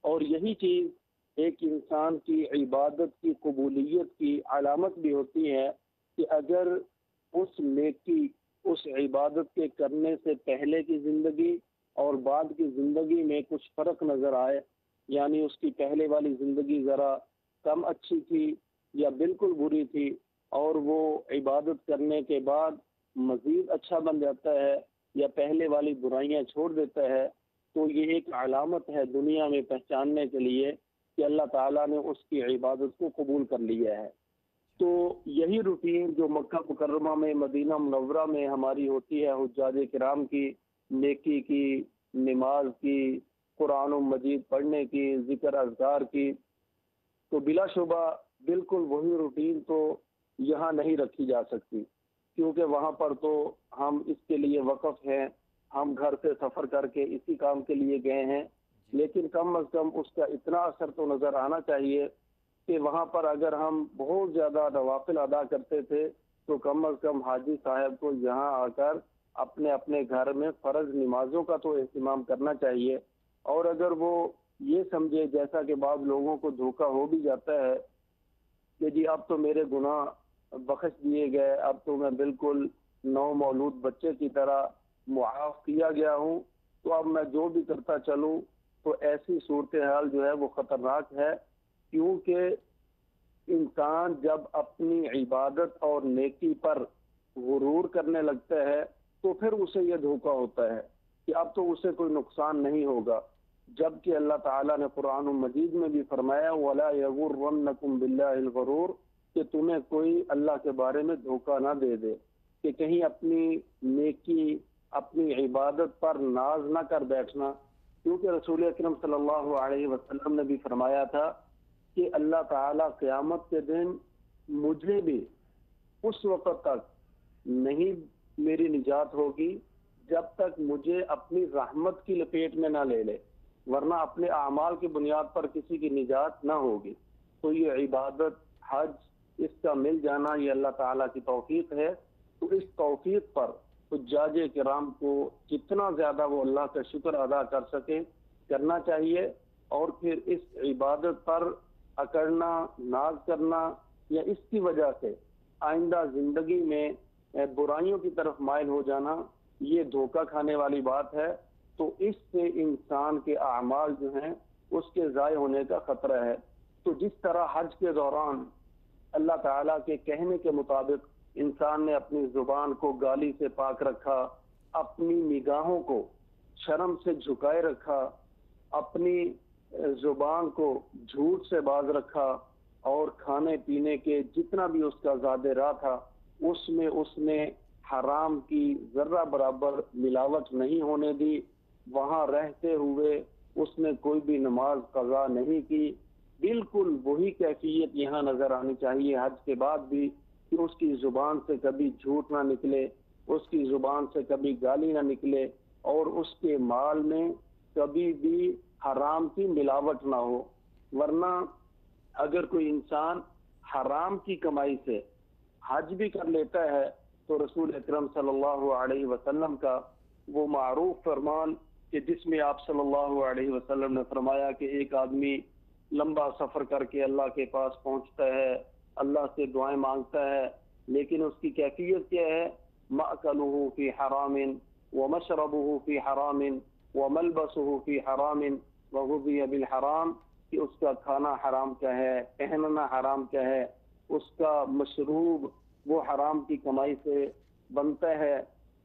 اور یہی چیز ایک انسان کی عبادت کی قبولیت کی علامت بھی ہوتی ہے کہ اگر اس نیکی، اس عبادت کے کرنے سے پہلے کی زندگی اور بعد کی زندگی میں کچھ فرق نظر آئے، یعنی اس کی پہلے والی زندگی ذرا کم اچھی تھی یا بالکل بری تھی، اور وہ عبادت کرنے کے بعد مزید اچھا بن جاتا ہے یا پہلے والی برائیاں چھوڑ دیتا ہے، تو یہ ایک علامت ہے دنیا میں پہچاننے کے لیے کہ اللہ تعالیٰ نے اس کی عبادت کو قبول کر لیا ہے۔ تو یہی روٹین جو مکہ مکرمہ میں، مدینہ منورہ میں ہماری ہوتی ہے حجاج کرام کی، نیکی کی، نماز کی، قرآن مجید پڑھنے کی، ذکر اذکار کی، تو بلا شبہ بالکل وہی روٹین تو یہاں نہیں رکھی جا سکتی، کیونکہ وہاں پر تو ہم اس کے لیے وقف ہیں، ہم گھر سے سفر کر کے اسی کام کے لیے گئے ہیں، لیکن کم از کم اس کا اتنا اثر تو نظر آنا چاہیے کہ وہاں پر اگر ہم بہت زیادہ نوافل ادا کرتے تھے تو کم از کم حاجی صاحب کو یہاں آ کر اپنے اپنے گھر میں فرض نمازوں کا تو اہتمام کرنا چاہیے۔ اور اگر وہ یہ سمجھے، جیسا کہ بعض لوگوں کو دھوکہ ہو بھی جاتا ہے کہ جی اب تو میرے گناہ بخش دیے گئے، اب تو میں بالکل نو مولود بچے کی طرح معاف کیا گیا ہوں، تو اب میں جو بھی کرتا چلوں، تو ایسی صورتحال جو ہے وہ خطرناک ہے، کیونکہ انسان جب اپنی عبادت اور نیکی پر غرور کرنے لگتا ہے تو پھر اسے یہ دھوکہ ہوتا ہے کہ اب تو اسے کوئی نقصان نہیں ہوگا، جبکہ اللہ تعالیٰ نے قرآن مجید میں بھی فرمایا وَلَا يَغُرَّنَّكُمْ بِاللَّهِ الْغَرُورُ، کہ تمہیں کوئی اللہ کے بارے میں دھوکہ نہ دے دے، کہ کہیں اپنی نیکی، اپنی عبادت پر ناز نہ کر بیٹھنا، کیونکہ رسول اکرم صلی اللہ علیہ وسلم نے بھی فرمایا تھا کہ اللہ تعالیٰ قیامت کے دن مجھے بھی اس وقت تک نہیں میری نجات ہوگی جب تک مجھے اپنی رحمت کی لپیٹ میں نہ لے لے، ورنہ اپنے اعمال کی بنیاد پر کسی کی نجات نہ ہوگی۔ تو یہ عبادت، حج، اس کا مل جانا یہ اللہ تعالیٰ کی توفیق ہے، تو اس توفیق پر حجاج کرام کو جتنا زیادہ وہ اللہ کا شکر ادا کر سکے کرنا چاہیے، اور پھر اس عبادت پر اکڑنا، ناز کرنا یا اس کی وجہ سے آئندہ زندگی میں برائیوں کی طرف مائل ہو جانا یہ دھوکہ کھانے والی بات ہے۔ تو اس سے انسان کے اعمال جو ہیں اس کے ضائع ہونے کا خطرہ ہے۔ تو جس طرح حج کے دوران اللہ تعالیٰ کے کہنے کے مطابق انسان نے اپنی زبان کو گالی سے پاک رکھا، اپنی نگاہوں کو شرم سے جھکائے رکھا، اپنی زبان کو جھوٹ سے باز رکھا، اور کھانے پینے کے جتنا بھی اس کا زادہ تھا اس میں اس نے حرام کی ذرہ برابر ملاوٹ نہیں ہونے دی. وہاں رہتے ہوئے اس نے کوئی بھی نماز قضا نہیں کی. بالکل وہی کیفیت یہاں نظر آنی چاہیے حج کے بعد بھی کہ اس کی زبان سے کبھی جھوٹ نہ نکلے, اس کی زبان سے کبھی گالی نہ نکلے, اور اس کے مال میں کبھی بھی حرام کی ملاوٹ نہ ہو. ورنہ اگر کوئی انسان حرام کی کمائی سے حج بھی کر لیتا ہے تو رسول اکرم صلی اللہ علیہ وسلم کا وہ معروف فرمان کہ جس میں آپ صلی اللہ علیہ وسلم نے فرمایا کہ ایک آدمی لمبا سفر کر کے اللہ کے پاس پہنچتا ہے, اللہ سے دعائیں مانگتا ہے, لیکن اس کی کیفیت کیا ہے؟ مأکلہ فی حرام ومشربہ فی حرام وملبسہ فی حرام وغذی بالحرام, کہ اس کا کھانا حرام کا ہے, پہننا حرام کا ہے, اس کا مشروب وہ حرام کی کمائی سے بنتا ہے,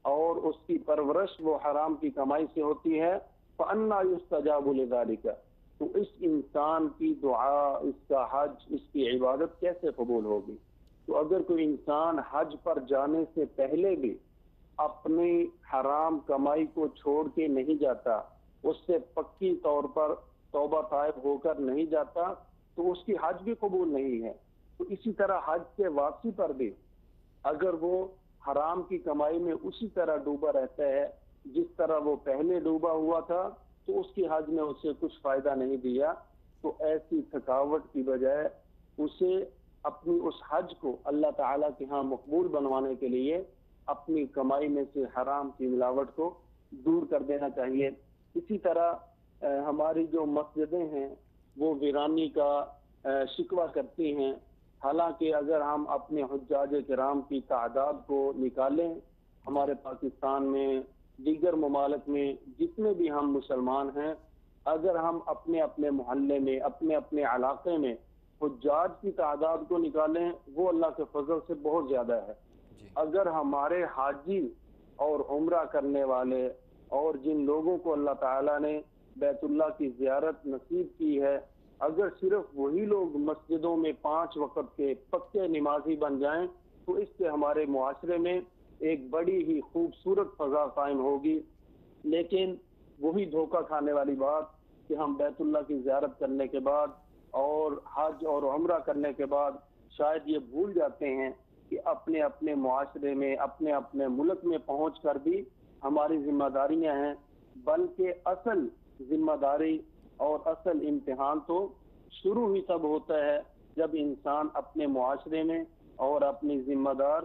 اور اس کی پرورش وہ حرام کی کمائی سے ہوتی ہے. فَأَنَّا يُسْتَجَابُ لِذَلِكَ, تو اس انسان کی دعا, اس کا حج, اس کی عبادت کیسے قبول ہوگی؟ تو اگر کوئی انسان حج پر جانے سے پہلے بھی اپنی حرام کمائی کو چھوڑ کے نہیں جاتا, اس سے پکی طور پر توبہ طائب ہو کر نہیں جاتا, تو اس کی حج بھی قبول نہیں ہے. تو اسی طرح حج سے واپسی پر بھی اگر وہ حرام کی کمائی میں اسی طرح ڈوبا رہتا ہے جس طرح وہ پہلے ڈوبا ہوا تھا, تو اس کی حج میں اسے کچھ فائدہ نہیں دیا. تو ایسی تھکاوٹ کی بجائے اسے اپنی اس حج کو اللہ تعالیٰ کے ہاں مقبول بنوانے کے لیے اپنی کمائی میں سے حرام کی ملاوٹ کو دور کر دینا چاہیے. اسی طرح ہماری جو مسجدیں ہیں وہ ویرانی کا شکوہ کرتی ہیں. حالانکہ اگر ہم اپنے حجاج کرام کی تعداد کو نکالیں, ہمارے پاکستان میں, دیگر ممالک میں جتنے بھی ہم مسلمان ہیں, اگر ہم اپنے اپنے محلے میں, اپنے اپنے علاقے میں حجاج کی تعداد کو نکالیں, وہ اللہ کے فضل سے بہت زیادہ ہے. اگر ہمارے حاجی اور عمرہ کرنے والے اور جن لوگوں کو اللہ تعالیٰ نے بیت اللہ کی زیارت نصیب کی ہے, اگر صرف وہی لوگ مسجدوں میں 5 وقت کے پکے نمازی بن جائیں, تو اس سے ہمارے معاشرے میں ایک بڑی ہی خوبصورت فضا قائم ہوگی. لیکن وہی دھوکہ کھانے والی بات کہ ہم بیت اللہ کی زیارت کرنے کے بعد اور حج اور عمرہ کرنے کے بعد شاید یہ بھول جاتے ہیں کہ اپنے اپنے معاشرے میں, اپنے اپنے ملک میں پہنچ کر بھی ہماری ذمہ داریاں ہیں. بلکہ اصل ذمہ داری اور اصل امتحان تو شروع ہی تب ہوتا ہے جب انسان اپنے معاشرے میں اور اپنی ذمہ دار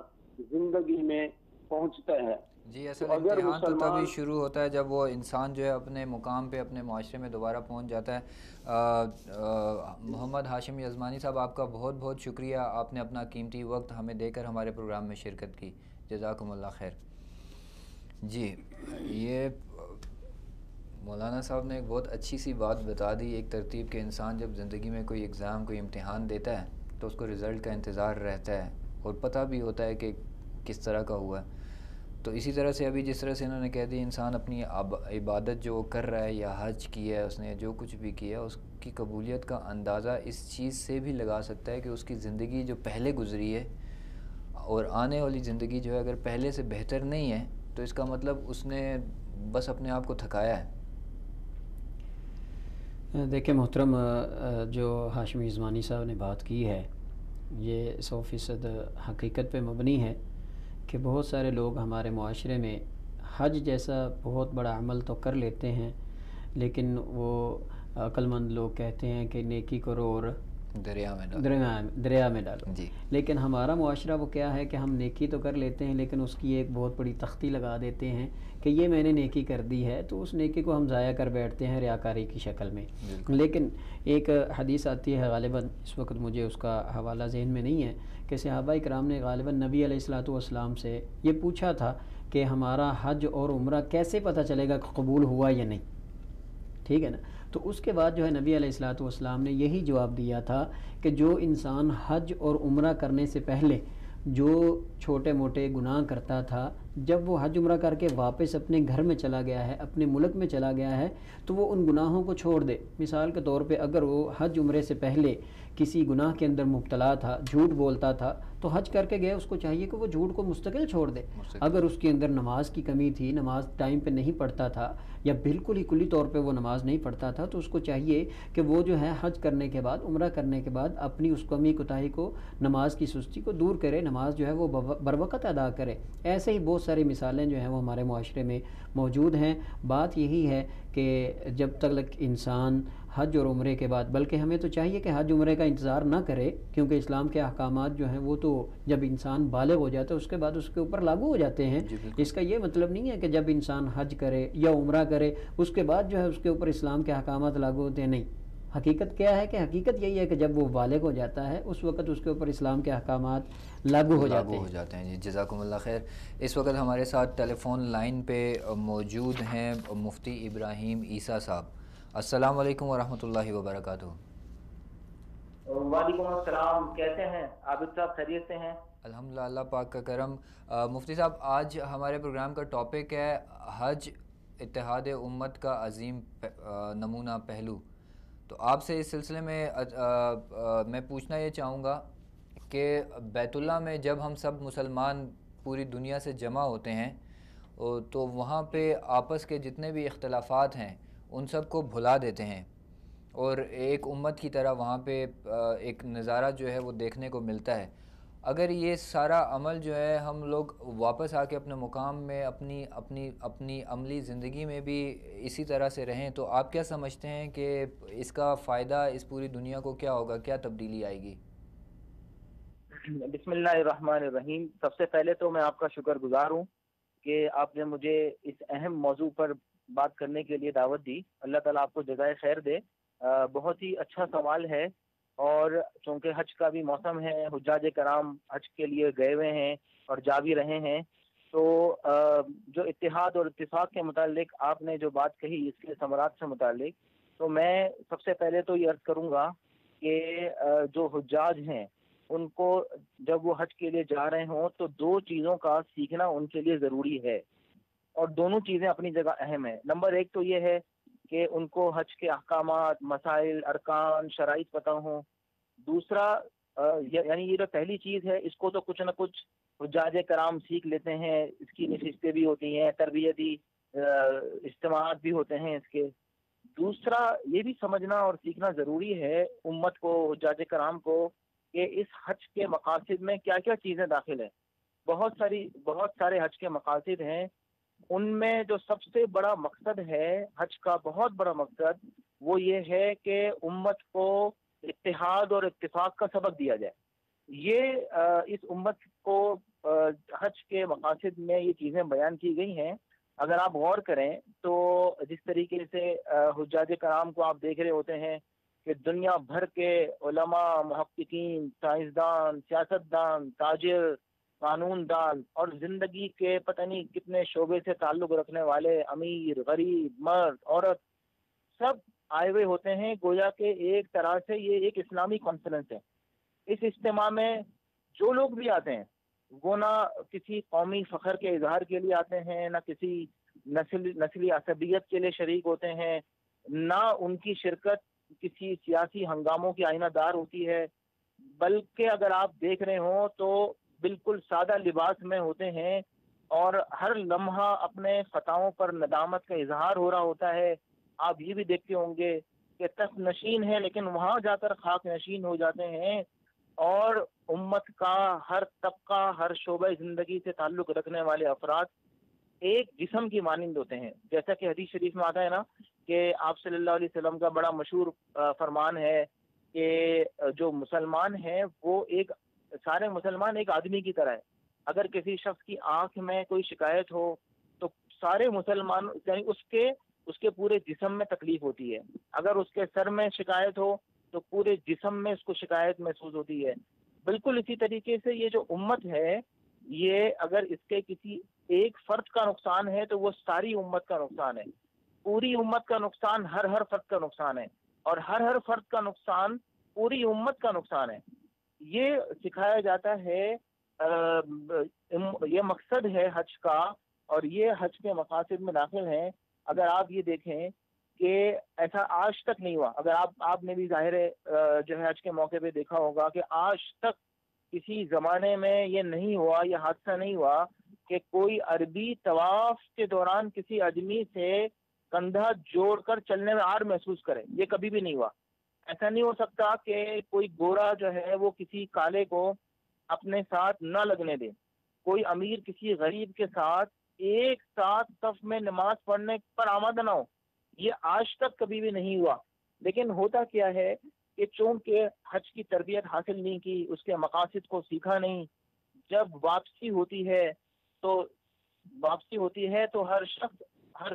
زندگی میں پہنچتا ہے. جی, اصل امتحان تو تبھی شروع ہوتا ہے جب وہ انسان جو ہے اپنے مقام پہ, اپنے معاشرے میں دوبارہ پہنچ جاتا ہے. محمد ہاشم یزمانی صاحب, آپ کا بہت بہت شکریہ, آپ نے اپنا قیمتی وقت ہمیں دے کر ہمارے پروگرام میں شرکت کی. جزاکم اللہ خیر. جی, یہ مولانا صاحب نے ایک بہت اچھی سی بات بتا دی, ایک ترتیب کہ انسان جب زندگی میں کوئی ایگزام, کوئی امتحان دیتا ہے تو اس کو رزلٹ کا انتظار رہتا ہے اور پتہ بھی ہوتا ہے کہ کس طرح کا ہوا ہے. تو اسی طرح سے ابھی جس طرح سے انہوں نے کہہ دی, انسان اپنی عبادت جو کر رہا ہے یا حج کیا ہے اس نے, جو کچھ بھی کیا, اس کی قبولیت کا اندازہ اس چیز سے بھی لگا سکتا ہے کہ اس کی زندگی جو پہلے گزری ہے اور آنے والی زندگی جو ہے اگر پہلے سے بہتر نہیں ہے تو اس کا مطلب اس نے بس اپنے آپ کو تھکایا ہے. دیکھیں محترم, جو ہاشمی یزمانی صاحب نے بات کی ہے یہ 100% حقیقت پہ مبنی ہے کہ بہت سارے لوگ ہمارے معاشرے میں حج جیسا بہت بڑا عمل تو کر لیتے ہیں, لیکن وہ عقل مند لوگ کہتے ہیں کہ نیکی کرو اور دریا میں ڈالو. جی, لیکن ہمارا معاشرہ وہ کیا ہے کہ ہم نیکی تو کر لیتے ہیں لیکن اس کی ایک بہت بڑی تختی لگا دیتے ہیں کہ یہ میں نے نیکی کر دی ہے, تو اس نیکی کو ہم ضائع کر بیٹھتے ہیں ریاکاری کی شکل میں. لیکن ایک حدیث آتی ہے, غالباً اس وقت مجھے اس کا حوالہ ذہن میں نہیں ہے, کہ صحابہ کرام نے غالباً نبی علیہ الصلوۃ والسلام سے یہ پوچھا تھا کہ ہمارا حج اور عمرہ کیسے پتہ چلے گا کہ قبول ہوا یا نہیں. ٹھیک ہے نا. تو اس کے بعد جو ہے نبی علیہ الصلوۃ والسلام نے یہی جواب دیا تھا کہ جو انسان حج اور عمرہ کرنے سے پہلے جو چھوٹے موٹے گناہ کرتا تھا, جب وہ حج عمرہ کر کے واپس اپنے گھر میں چلا گیا ہے، اپنے ملک میں چلا گیا ہے، تو وہ ان گناہوں کو چھوڑ دے۔ مثال کے طور پہ اگر وہ حج عمرے سے پہلے کسی گناہ کے اندر مبتلا تھا، جھوٹ بولتا تھا، تو حج کر کے گیا، اس کو چاہیے کہ وہ جھوٹ کو مستقل چھوڑ دے۔ اگر اس کے اندر نماز کی کمی تھی، نماز ٹائم پہ نہیں پڑھتا تھا، یا بالکل ہی کلی طور پہ وہ نماز نہیں پڑھتا تھا، تو اس کو چاہیے کہ وہ جو ہے حج کرنے کے بعد، عمرہ کرنے کے بعد اپنی اس کمی کوتاہی کو، نماز کی سستی کو دور کرے، نماز جو ہے وہ بروقت ادا کرے۔ ایسے ہی بہت ساری مثالیں جو ہیں وہ ہمارے معاشرے میں موجود ہیں۔ بات یہی ہے کہ جب تک انسان حج اور عمرے کے بعد، بلکہ ہمیں تو چاہیے کہ حج عمرے کا انتظار نہ کرے، کیونکہ اسلام کے احکامات جو ہیں وہ تو جب انسان بالغ ہو جاتا ہے اس کے بعد اس کے اوپر لاگو ہو جاتے ہیں۔ اس کا یہ مطلب نہیں ہے کہ جب انسان حج کرے یا عمرہ کرے اس کے بعد جو ہے اس کے اوپر اسلام کے احکامات لاگو ہوتے ہیں، نہیں۔ حقیقت کیا ہے کہ حقیقت یہی ہے کہ جب وہ بالغ ہو جاتا ہے اس وقت اس کے اوپر اسلام کے احکامات لاگو ہو جاتے ہیں۔ جی جزاکم اللہ خیر۔ اس وقت ہمارے ساتھ ٹیلی فون لائن پہ موجود ہیں مفتی ابراہیم عیسیٰ صاحب۔ السلام علیکم ورحمۃ اللہ وبرکاتہ۔ وعلیکم السلام، کیسے ہیں عابد صاحب؟ خیریت سے ہیں؟ الحمدللہ، اللہ پاک کا کرم۔ مفتی صاحب، آج ہمارے پروگرام کا ٹاپک ہے حج، اتحاد امت کا عظیم نمونہ پہلو۔ تو آپ سے اس سلسلے میں میں پوچھنا یہ چاہوں گا کہ بیت اللہ میں جب ہم سب مسلمان پوری دنیا سے جمع ہوتے ہیں تو وہاں پہ آپس کے جتنے بھی اختلافات ہیں ان سب کو بھلا دیتے ہیں، اور ایک امت کی طرح وہاں پہ ایک نظارہ جو ہے وہ دیکھنے کو ملتا ہے۔ اگر یہ سارا عمل جو ہے ہم لوگ واپس آ کے اپنے مقام میں اپنی عملی زندگی میں بھی اسی طرح سے رہیں، تو آپ کیا سمجھتے ہیں کہ اس کا فائدہ اس پوری دنیا کو کیا ہوگا، کیا تبدیلی آئے گی؟ بسم اللہ الرحمن الرحیم۔ سب سے پہلے تو میں آپ کا شکر گزار ہوں کہ آپ نے مجھے اس اہم موضوع پر بات کرنے کے لیے دعوت دی۔ اللہ تعالیٰ آپ کو جزائے خیر دے۔ بہت ہی اچھا سوال ہے، اور چونکہ حج کا بھی موسم ہے، حجاج کرام حج کے لیے گئے ہوئے ہیں اور جا بھی رہے ہیں، تو جو اتحاد اور اتفاق کے متعلق آپ نے جو بات کہی اس کے ثمرات سے متعلق، تو میں سب سے پہلے تو یہ عرض کروں گا کہ جو حجاج ہیں ان کو جب وہ حج کے لیے جا رہے ہوں تو دو چیزوں کا سیکھنا ان کے لیے ضروری ہے، اور دونوں چیزیں اپنی جگہ اہم ہیں۔ نمبر ایک تو یہ ہے کہ ان کو حج کے احکامات، مسائل، ارکان، شرائط پتہ ہوں۔ دوسرا یعنی یہ جو پہلی چیز ہے اس کو تو کچھ نہ کچھ حجاج کرام سیکھ لیتے ہیں، اس کی نشستیں بھی ہوتی ہیں، تربیتی اجتماعات بھی ہوتے ہیں اس کے۔ دوسرا یہ بھی سمجھنا اور سیکھنا ضروری ہے امت کو، حجاج کرام کو، کہ اس حج کے مقاصد میں کیا کیا چیزیں داخل ہیں۔ بہت سارے حج کے مقاصد ہیں، ان میں جو سب سے بڑا مقصد ہے حج کا، بہت بڑا مقصد، وہ یہ ہے کہ امت کو اتحاد اور اتفاق کا سبق دیا جائے۔ یہ اس امت کو حج کے مقاصد میں یہ چیزیں بیان کی گئی ہیں۔ اگر آپ غور کریں تو جس طریقے سے حجاج کرام کو آپ دیکھ رہے ہوتے ہیں کہ دنیا بھر کے علماء، محققین، سائنسدان، سیاستدان، تاجر، قانون دان اور زندگی کے پتہ نہیں کتنے شعبے سے تعلق رکھنے والے، امیر، غریب، مرد، عورت، سب آئے ہوئے ہوتے ہیں۔ گویا کہ ایک طرح سے یہ ایک اسلامی کانفرنس ہے۔ اس اجتماع میں جو لوگ بھی آتے ہیں وہ نہ کسی قومی فخر کے اظہار کے لیے آتے ہیں، نہ کسی نسلی عصبیت کے لیے شریک ہوتے ہیں، نہ ان کی شرکت کسی سیاسی ہنگاموں کی آئینہ دار ہوتی ہے، بلکہ اگر آپ دیکھ رہے ہوں تو بالکل سادہ لباس میں ہوتے ہیں، اور ہر لمحہ اپنے خطاؤں پر ندامت کا اظہار ہو رہا ہوتا ہے۔ آپ یہ بھی دیکھتے ہوں گے کہ تخت نشین ہے لیکن وہاں جا کر خاک نشین ہو جاتے ہیں، اور امت کا ہر طبقہ، ہر شعبہ زندگی سے تعلق رکھنے والے افراد ایک جسم کی مانند ہوتے ہیں۔ جیسا کہ حدیث شریف میں آتا ہے نا کہ آپ صلی اللہ علیہ وسلم کا بڑا مشہور فرمان ہے کہ جو مسلمان ہیں وہ سارے مسلمان ایک آدمی کی طرح ہے۔ اگر کسی شخص کی آنکھ میں کوئی شکایت ہو تو سارے مسلمان، یعنی اس کے پورے جسم میں تکلیف ہوتی ہے۔ اگر اس کے سر میں شکایت ہو تو پورے جسم میں اس کو شکایت محسوس ہوتی ہے۔ بالکل اسی طریقے سے یہ جو امت ہے، یہ اگر اس کے کسی ایک فرد کا نقصان ہے تو وہ ساری امت کا نقصان ہے۔ پوری امت کا نقصان ہر فرد کا نقصان ہے، اور ہر فرد کا نقصان پوری امت کا نقصان ہے۔ یہ سکھایا جاتا ہے یہ مقصد ہے حج کا اور یہ حج کے مقاصد میں داخل ہیں. اگر آپ یہ دیکھیں کہ ایسا آج تک نہیں ہوا, اگر آپ نے بھی ظاہر جو ہے حج کے موقع پہ دیکھا ہوگا کہ آج تک کسی زمانے میں یہ نہیں ہوا, یہ حادثہ نہیں ہوا کہ کوئی عربی طواف کے دوران کسی آدمی سے کندھا جوڑ کر چلنے میں آر محسوس کرے. یہ کبھی بھی نہیں ہوا. ایسا نہیں ہو سکتا کہ کوئی گورا جو ہے وہ کسی کالے کو اپنے ساتھ نہ لگنے دے. کوئی امیر کسی غریب کے ساتھ ایک ساتھ صف میں نماز پڑھنے پر آمادہ نہ ہو. یہ آج تک کبھی بھی نہیں ہوا. لیکن ہوتا کیا ہے کہ چونکہ حج کی تربیت حاصل نہیں کی, اس کے مقاصد کو سیکھا نہیں, جب واپسی ہوتی ہے تو ہر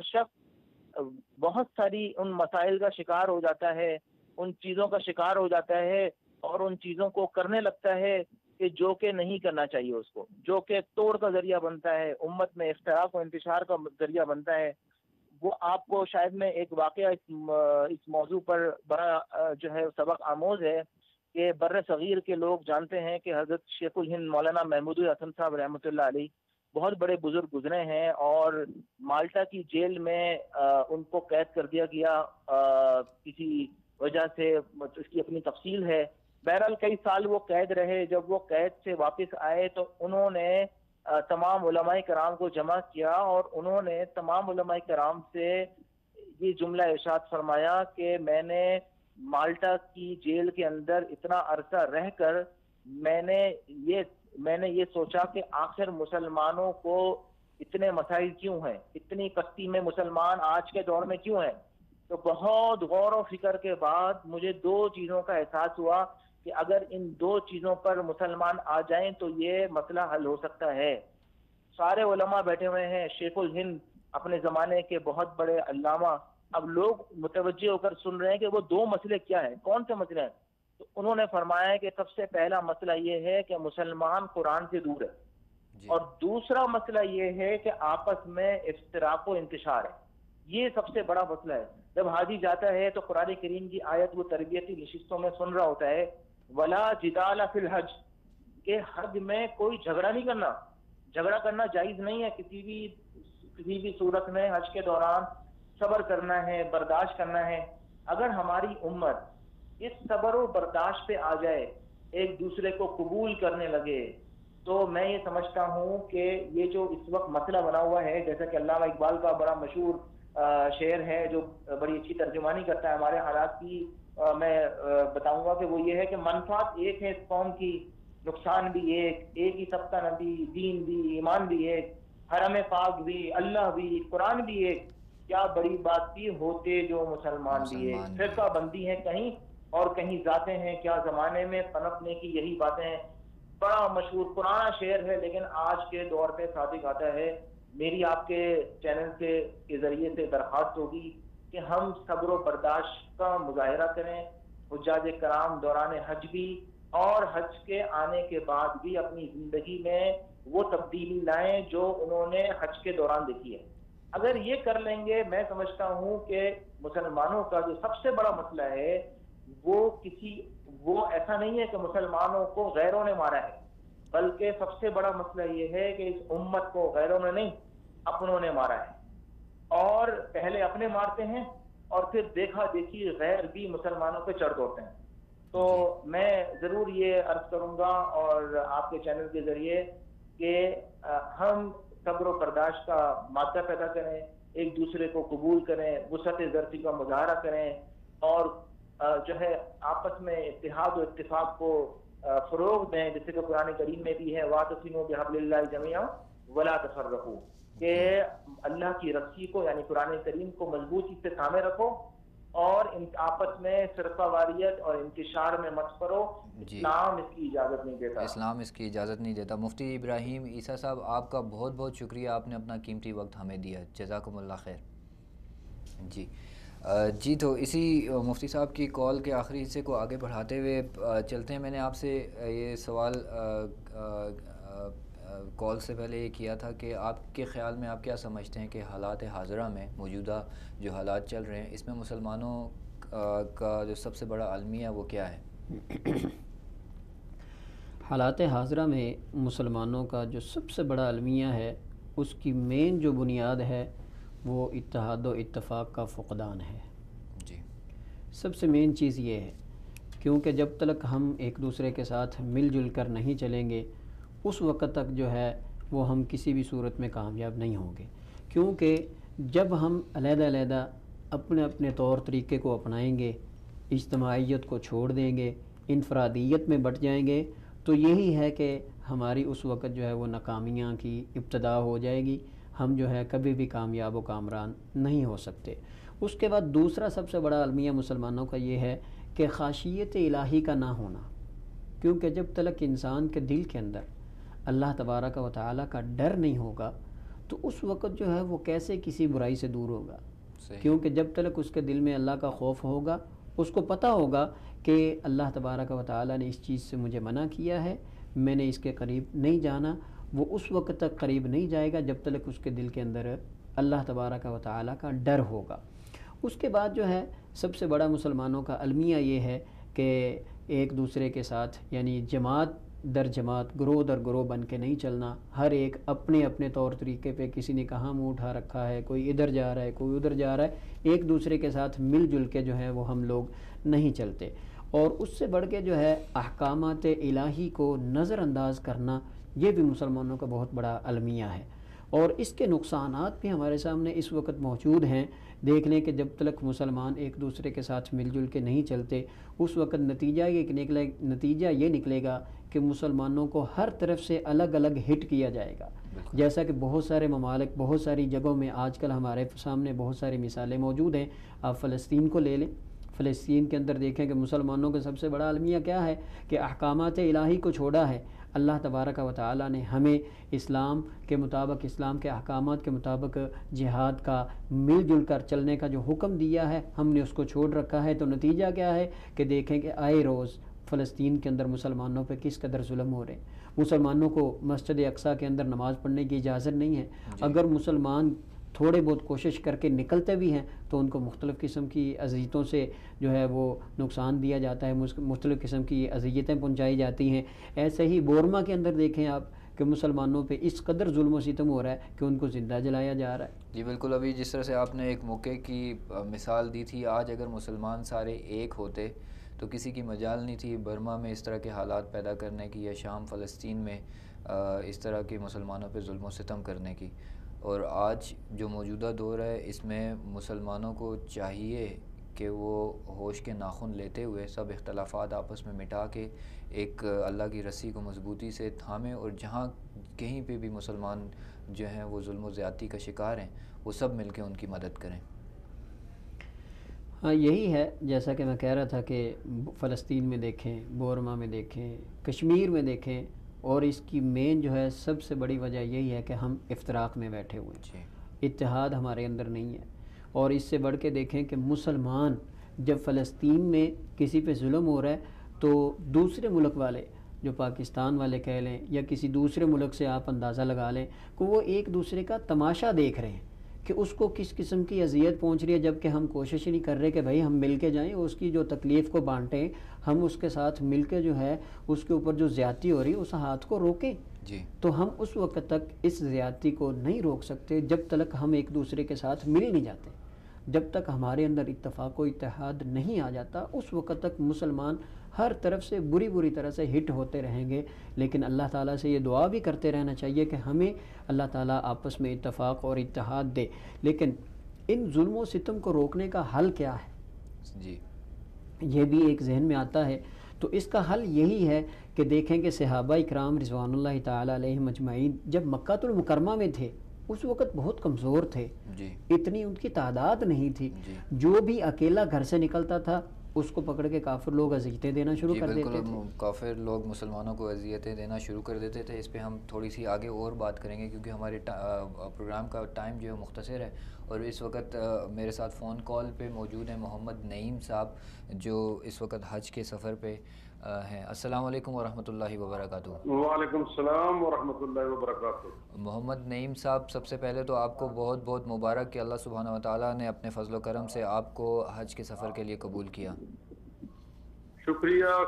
شخص بہت ساری ان مسائل کا شکار ہو جاتا ہے, ان چیزوں کا شکار ہو جاتا ہے اور ان چیزوں کو کرنے لگتا ہے کہ جو کہ نہیں کرنا چاہیے اس کو, جو کہ توڑ کا ذریعہ بنتا ہے, امت میں اختلاف و انتشار کا ذریعہ بنتا ہے. وہ آپ کو شاید میں ایک واقعہ اس موضوع پر بڑا جو ہے سبق آموز ہے کہ بر صغیر کے لوگ جانتے ہیں کہ حضرت شیخ الہند مولانا محمود الحسن صاحب رحمۃ اللہ علیہ بہت بڑے بزرگ گزرے ہیں اور مالٹا کی جیل میں ان کو قید کر دیا گیا کسی وجہ سے. اس کی اپنی تفصیل ہے. بہرحال کئی سال وہ قید رہے. جب وہ قید سے واپس آئے تو انہوں نے تمام علماء کرام کو جمع کیا اور انہوں نے تمام علماء کرام سے یہ جملہ ارشاد فرمایا کہ میں نے مالٹا کی جیل کے اندر اتنا عرصہ رہ کر میں نے یہ سوچا کہ آخر مسلمانوں کو اتنے مسائل کیوں ہیں, اتنی کشتی میں مسلمان آج کے دور میں کیوں ہیں. تو بہت غور و فکر کے بعد مجھے 2 چیزوں کا احساس ہوا کہ اگر ان 2 چیزوں پر مسلمان آ جائیں تو یہ مسئلہ حل ہو سکتا ہے. سارے علماء بیٹھے ہوئے ہیں, شیخ الہند اپنے زمانے کے بہت بڑے علامہ, اب لوگ متوجہ ہو کر سن رہے ہیں کہ وہ 2 مسئلے کیا ہیں, کون سے مسئلے ہیں. تو انہوں نے فرمایا کہ سب سے پہلا مسئلہ یہ ہے کہ مسلمان قرآن سے دور ہے اور دوسرا مسئلہ یہ ہے کہ آپس میں افتراق و انتشار ہے. یہ سب سے بڑا مسئلہ ہے. جب حاجی جاتا ہے تو قرآن کریم کی آیت وہ تربیتی نشستوں میں سن رہا ہوتا ہے ولا جدال فی الحج, کہ حج میں کوئی جھگڑا نہیں کرنا. جھگڑا کرنا جائز نہیں ہے کسی بھی صورت میں. حج کے دوران صبر کرنا ہے, برداشت کرنا ہے. اگر ہماری امت اس صبر و برداشت پہ آ جائے, ایک دوسرے کو قبول کرنے لگے, تو میں یہ سمجھتا ہوں کہ یہ جو اس وقت مسئلہ بنا ہوا ہے, جیسا کہ علامہ اقبال کا بڑا مشہور شعر ہے جو بڑی اچھی ترجمانی کرتا ہے ہمارے حالات کی, میں بتاؤں گا کہ وہ یہ ہے کہ منفعت ایک ہے اس قوم کی, نقصان بھی ایک ہی سب کا نبی, دین بھی, ایمان بھی ایک, حرم پاک بھی, اللہ بھی, قرآن بھی ایک, کیا بڑی بات تھی ہوتے جو مسلمان بھی ایک. فرقہ بندی ہے کہیں اور کہیں ذاتیں ہیں, کیا زمانے میں پنپنے کی یہی باتیں ہیں. بڑا مشہور پرانا شعر ہے لیکن آج کے دور پہ صادق آتا ہے. میری آپ کے چینل کے ذریعے سے درخواست ہوگی کہ ہم صبر و برداشت کا مظاہرہ کریں. حجاج کرام دوران حج بھی اور حج کے آنے کے بعد بھی اپنی زندگی میں وہ تبدیلی لائیں جو انہوں نے حج کے دوران دیکھی ہے. اگر یہ کر لیں گے, میں سمجھتا ہوں کہ مسلمانوں کا جو سب سے بڑا مسئلہ ہے وہ ایسا نہیں ہے کہ مسلمانوں کو غیروں نے مارا ہے, بلکہ سب سے بڑا مسئلہ یہ ہے کہ اس امت کو غیروں نے نہیں اپنوں نے مارا ہے. اور پہلے اپنے مارتے ہیں اور پھر دیکھا دیکھی غیر بھی مسلمانوں پہ چڑھ دوڑتے ہیں. تو میں ضرور یہ عرض کروں گا اور آپ کے چینل کے ذریعے کہ ہم صبر و برداشت کا مادہ پیدا کریں, ایک دوسرے کو قبول کریں, وسعت ظرفی کا مظاہرہ کریں اور جو ہے آپس میں اتحاد و اتفاق کو فروغ دیں, جیسے کہ قرآن کریم میں بھی ہے وَاعْتَصِمُوا بِحَبْلِ اللَّهِ جَمِيعًا وَلَا تَفَرَّقُوا, کہ اللہ کی رسی کو یعنی قرآن کریم کو مضبوطی سے تھامے رکھو اور آپس میں فرقہ واریت اور انتشار میں مت کرو. اسلام اس کی اجازت نہیں دیتا. اسلام اس کی اجازت نہیں دیتا. مفتی ابراہیم عیسیٰ صاحب, آپ کا بہت بہت شکریہ, آپ نے اپنا قیمتی وقت ہمیں دیا, جزاکم اللہ خیر. جی تو اسی مفتی صاحب کی کال کے آخری حصے کو آگے بڑھاتے ہوئے چلتے ہیں. میں نے آپ سے یہ سوال کال سے پہلے یہ کیا تھا کہ آپ کے خیال میں آپ کیا سمجھتے ہیں کہ حالات حاضرہ میں موجودہ جو حالات چل رہے ہیں اس میں مسلمانوں کا جو سب سے بڑا المیہ وہ کیا ہے؟ حالات حاضرہ میں مسلمانوں کا جو سب سے بڑا المیہ ہے، اس کی مین جو بنیاد ہے وہ اتحاد و اتفاق کا فقدان ہے۔ جی، سب سے مین چیز یہ ہے، کیونکہ جب تک ہم ایک دوسرے کے ساتھ مل جل کر نہیں چلیں گے اس وقت تک جو ہے وہ ہم کسی بھی صورت میں کامیاب نہیں ہوں گے، کیونکہ جب ہم علیحدہ علیحدہ اپنے اپنے طور طریقے کو اپنائیں گے، اجتماعیت کو چھوڑ دیں گے، انفرادیت میں بٹ جائیں گے، تو یہی ہے کہ ہماری اس وقت جو ہے وہ ناکامیاں کی ابتدا ہو جائے گی، ہم جو ہے کبھی بھی کامیاب و کامران نہیں ہو سکتے۔ اس کے بعد دوسرا سب سے بڑا المیہ مسلمانوں کا یہ ہے کہ خاشیت الہی کا نہ ہونا، کیونکہ جب تک انسان کے دل کے اندر اللہ تبارک و تعالیٰ کا ڈر نہیں ہوگا تو اس وقت جو ہے وہ کیسے کسی برائی سے دور ہوگا، کیونکہ جب تک اس کے دل میں اللہ کا خوف ہوگا، اس کو پتہ ہوگا کہ اللہ تبارک و تعالیٰ نے اس چیز سے مجھے منع کیا ہے، میں نے اس کے قریب نہیں جانا، وہ اس وقت تک قریب نہیں جائے گا جب تک اس کے دل کے اندر اللہ تبارک و تعالیٰ کا ڈر ہوگا۔ اس کے بعد جو ہے سب سے بڑا مسلمانوں کا المیہ یہ ہے کہ ایک دوسرے کے ساتھ یعنی جماعت در جماعت، گروہ در گروہ بن کے نہیں چلنا، ہر ایک اپنے اپنے طور طریقے پہ، کسی نے کہاں منہ اٹھا رکھا ہے، کوئی ادھر جا رہا ہے، کوئی ادھر جا رہا ہے، ایک دوسرے کے ساتھ مل جل کے جو ہے وہ ہم لوگ نہیں چلتے۔ اور اس سے بڑھ کے جو ہے احکامات الہی کو نظر انداز کرنا، یہ بھی مسلمانوں کا بہت بڑا المیہ ہے، اور اس کے نقصانات بھی ہمارے سامنے اس وقت موجود ہیں۔ دیکھ لیں کہ جب تک مسلمان ایک دوسرے کے ساتھ مل جل کے نہیں چلتے اس وقت نتیجہ یہ نکلے گا کہ مسلمانوں کو ہر طرف سے الگ الگ ہٹ کیا جائے گا، جیسا کہ بہت سارے ممالک، بہت ساری جگہوں میں آج کل ہمارے سامنے بہت ساری مثالیں موجود ہیں۔ آپ فلسطین کو لے لیں، فلسطین کے اندر دیکھیں کہ مسلمانوں کا سب سے بڑا المیہ کیا ہے کہ احکامات الہی کو چھوڑا ہے۔ اللہ تبارک و تعالیٰ نے ہمیں اسلام کے مطابق، اسلام کے احکامات کے مطابق جہاد کا مل جل کر چلنے کا جو حکم دیا ہے، ہم نے اس کو چھوڑ رکھا ہے۔ تو نتیجہ کیا ہے کہ دیکھیں کہ آئے روز فلسطین کے اندر مسلمانوں پہ کس قدر ظلم ہو رہے ہیں۔ مسلمانوں کو مسجد اقصیٰ کے اندر نماز پڑھنے کی اجازت نہیں ہے، اگر مسلمان تھوڑے بہت کوشش کر کے نکلتے بھی ہیں تو ان کو مختلف قسم کی اذیتوں سے جو ہے وہ نقصان دیا جاتا ہے، مختلف قسم کی اذیتیں پہنچائی جاتی ہیں۔ ایسے ہی بورما کے اندر دیکھیں آپ کہ مسلمانوں پہ اس قدر ظلم و ستم ہو رہا ہے کہ ان کو زندہ جلایا جا رہا ہے۔ جی بالکل، ابھی جس طرح سے آپ نے ایک موقع کی مثال دی تھی، آج اگر مسلمان سارے ایک ہوتے تو کسی کی مجال نہیں تھی برما میں اس طرح کے حالات پیدا کرنے کی، یا شام فلسطین میں اس طرح کے مسلمانوں پہ ظلم و ستم کرنے کی۔ اور آج جو موجودہ دور ہے اس میں مسلمانوں کو چاہیے کہ وہ ہوش کے ناخن لیتے ہوئے سب اختلافات آپس میں مٹا کے ایک اللہ کی رسی کو مضبوطی سے تھامیں، اور جہاں کہیں پہ بھی مسلمان جو ہیں وہ ظلم و زیادتی کا شکار ہیں وہ سب مل کے ان کی مدد کریں۔ ہاں یہی ہے، جیسا کہ میں کہہ رہا تھا کہ فلسطین میں دیکھیں، بورما میں دیکھیں، کشمیر میں دیکھیں، اور اس کی مین جو ہے سب سے بڑی وجہ یہی ہے کہ ہم افتراق میں بیٹھے ہوئے ہیں، اتحاد ہمارے اندر نہیں ہے۔ اور اس سے بڑھ کے دیکھیں کہ مسلمان جب فلسطین میں کسی پہ ظلم ہو رہا ہے تو دوسرے ملک والے، جو پاکستان والے کہہ لیں یا کسی دوسرے ملک سے آپ اندازہ لگا لیں کہ وہ ایک دوسرے کا تماشا دیکھ رہے ہیں کہ اس کو کس قسم کی اذیت پہنچ رہی ہے، جب کہ ہم کوشش ہی نہیں کر رہے کہ بھائی ہم مل کے جائیں، اس کی جو تکلیف کو بانٹیں، ہم اس کے ساتھ مل کے جو ہے اس کے اوپر جو زیادتی ہو رہی ہے اس ہاتھ کو روکیں۔ تو ہم اس وقت تک اس زیادتی کو نہیں روک سکتے جب تک ہم ایک دوسرے کے ساتھ مل نہیں جاتے، جب تک ہمارے اندر اتفاق و اتحاد نہیں آ جاتا اس وقت تک مسلمان ہر طرف سے بری طرح سے ہٹ ہوتے رہیں گے۔ لیکن اللہ تعالیٰ سے یہ دعا بھی کرتے رہنا چاہیے کہ ہمیں اللہ تعالیٰ آپس میں اتفاق اور اتحاد دے۔ لیکن ان ظلم و ستم کو روکنے کا حل کیا ہے؟ یہ بھی ایک ذہن میں آتا ہے۔ تو اس کا حل یہی ہے کہ دیکھیں کہ صحابہ اکرام رضوان اللہ تعالیٰ علیہم اجمعین جب مکہ المکرمہ میں تھے اس وقت بہت کمزور تھے، اتنی ان کی تعداد نہیں تھی، جو بھی اکیلا گھر سے نکلتا تھا اس کو پکڑ کے کافر لوگ اذیتیں دینا شروع کر دیتے تھے۔ کافر لوگ مسلمانوں کو اذیتیں دینا شروع کر دیتے تھے۔ اس پہ ہم تھوڑی سی آگے اور بات کریں گے کیونکہ ہمارے پروگرام کا ٹائم جو ہے مختصر ہے، اور اس وقت میرے ساتھ فون کال پہ موجود ہیں محمد نعیم صاحب جو اس وقت حج کے سفر پہ ہیں۔ السلام علیکم ورحمۃ اللہ وبرکاتہ۔ وعلیکم السلام ورحمۃ اللہ وبرکاتہ۔ محمد نعیم صاحب، سب سے پہلے تو آپ کو بہت بہت مبارک کہ اللہ سبحانہ و تعالیٰ نے اپنے فضل و کرم سے آپ کو حج کے سفر کے لیے قبول کیا۔ شکریہ،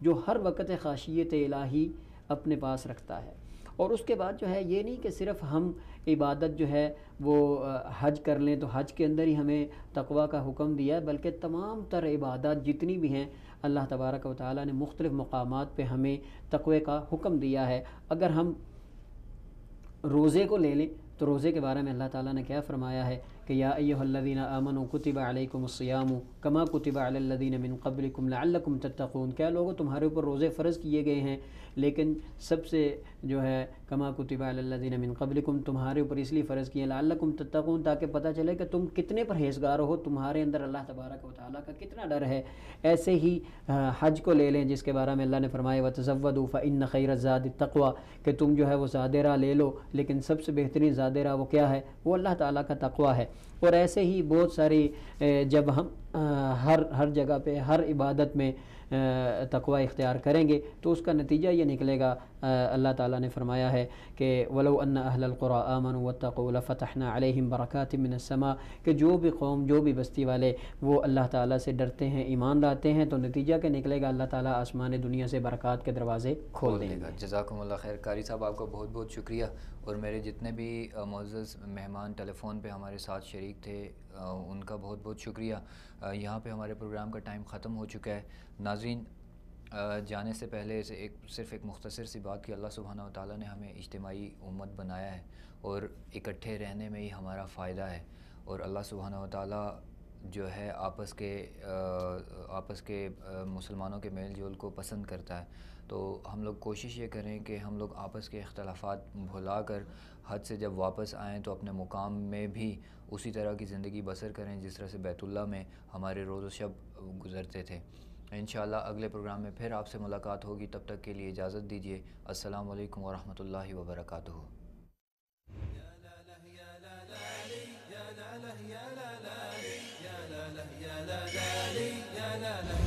جو ہر وقت خاشیت الہی اپنے پاس رکھتا ہے۔ اور اس کے بعد جو ہے یہ نہیں کہ صرف ہم عبادت جو ہے وہ حج کر لیں تو حج کے اندر ہی ہمیں تقوی کا حکم دیا ہے، بلکہ تمام تر عبادات جتنی بھی ہیں اللہ تبارک و تعالیٰ نے مختلف مقامات پہ ہمیں تقوی کا حکم دیا ہے۔ اگر ہم روزے کو لے لیں تو روزے کے بارے میں اللہ تعالیٰ نے کیا فرمایا ہے کہ یا ایھا الذین آمنوا کتب علیکم الصیام کما کتب علی الذین من قبلکم لعلکم تتقون، کیا لوگوں تمہارے اوپر روزے فرض کیے گئے ہیں، لیکن سب سے جو ہے کما کتب علی الذین من قبلکم تمہارے اوپر اس لیے فرض کیے لعلکم تتقون تاکہ پتہ چلے کہ تم کتنے پرہیزگار ہو، تمہارے اندر اللہ تبارک و تعالیٰ کا کتنا ڈر ہے۔ ایسے ہی حج کو لے لیں جس کے بارے میں اللہ نے فرمایا وتزودوا فإن خیر الزاد التقوی، کہ تم جو ہے وہ زاد راہ لے لو، لیکن سب سے بہترین زاد راہ وہ کیا ہے، وہ اللہ تعالیٰ کا تقوی ہے۔ اور ایسے ہی بہت ساری جب ہم ہر جگہ پہ ہر عبادت میں تقوی اختیار کریں گے تو اس کا نتیجہ یہ نکلے گا، اللہ تعالیٰ نے فرمایا ہے کہ وَلَوْ أَنَّ أَهْلَ الْقُرَىٰ آمَنُوا وَاتَّقُوا لَفَتَحْنَا عَلَيْهِمْ بَرَكَاتٍ مِّنَ السَّمَاءِ، کہ جو بھی قوم جو بھی بستی والے وہ اللہ تعالیٰ سے ڈرتے ہیں ایمان لاتے ہیں تو نتیجہ کیا نکلے گا، اللہ تعالیٰ آسمان دنیا سے برکات کے دروازے کھول دیں گے۔ جزاکم اللہ خیر۔ قاری صاحب آپ کا بہت بہت شکریہ، اور میرے جتنے بھی معزز مہمان ٹیلی فون پہ ہمارے ساتھ شریک تھے ان کا بہت بہت شکریہ۔ یہاں پہ ہمارے پروگرام کا ٹائم ختم ہو چکا ہے۔ ناظرین، جانے سے پہلے صرف ایک مختصر سی بات کہ اللہ سبحانہ و تعالیٰ نے ہمیں اجتماعی امت بنایا ہے اور اکٹھے رہنے میں ہی ہمارا فائدہ ہے، اور اللہ سبحانہ و تعالیٰ جو ہے آپس کے مسلمانوں کے میل جول کو پسند کرتا ہے۔ تو ہم لوگ کوشش یہ کریں کہ ہم لوگ آپس کے اختلافات بھلا کر حج سے جب واپس آئیں تو اپنے مقام میں بھی اسی طرح کی زندگی بسر کریں جس طرح سے بیت اللہ میں ہمارے روز و شب گزرتے تھے۔ انشاءاللہ اگلے پروگرام میں پھر آپ سے ملاقات ہوگی، تب تک کے لیے اجازت دیجیے۔ السلام علیکم ورحمۃ اللہ وبرکاتہ۔ لا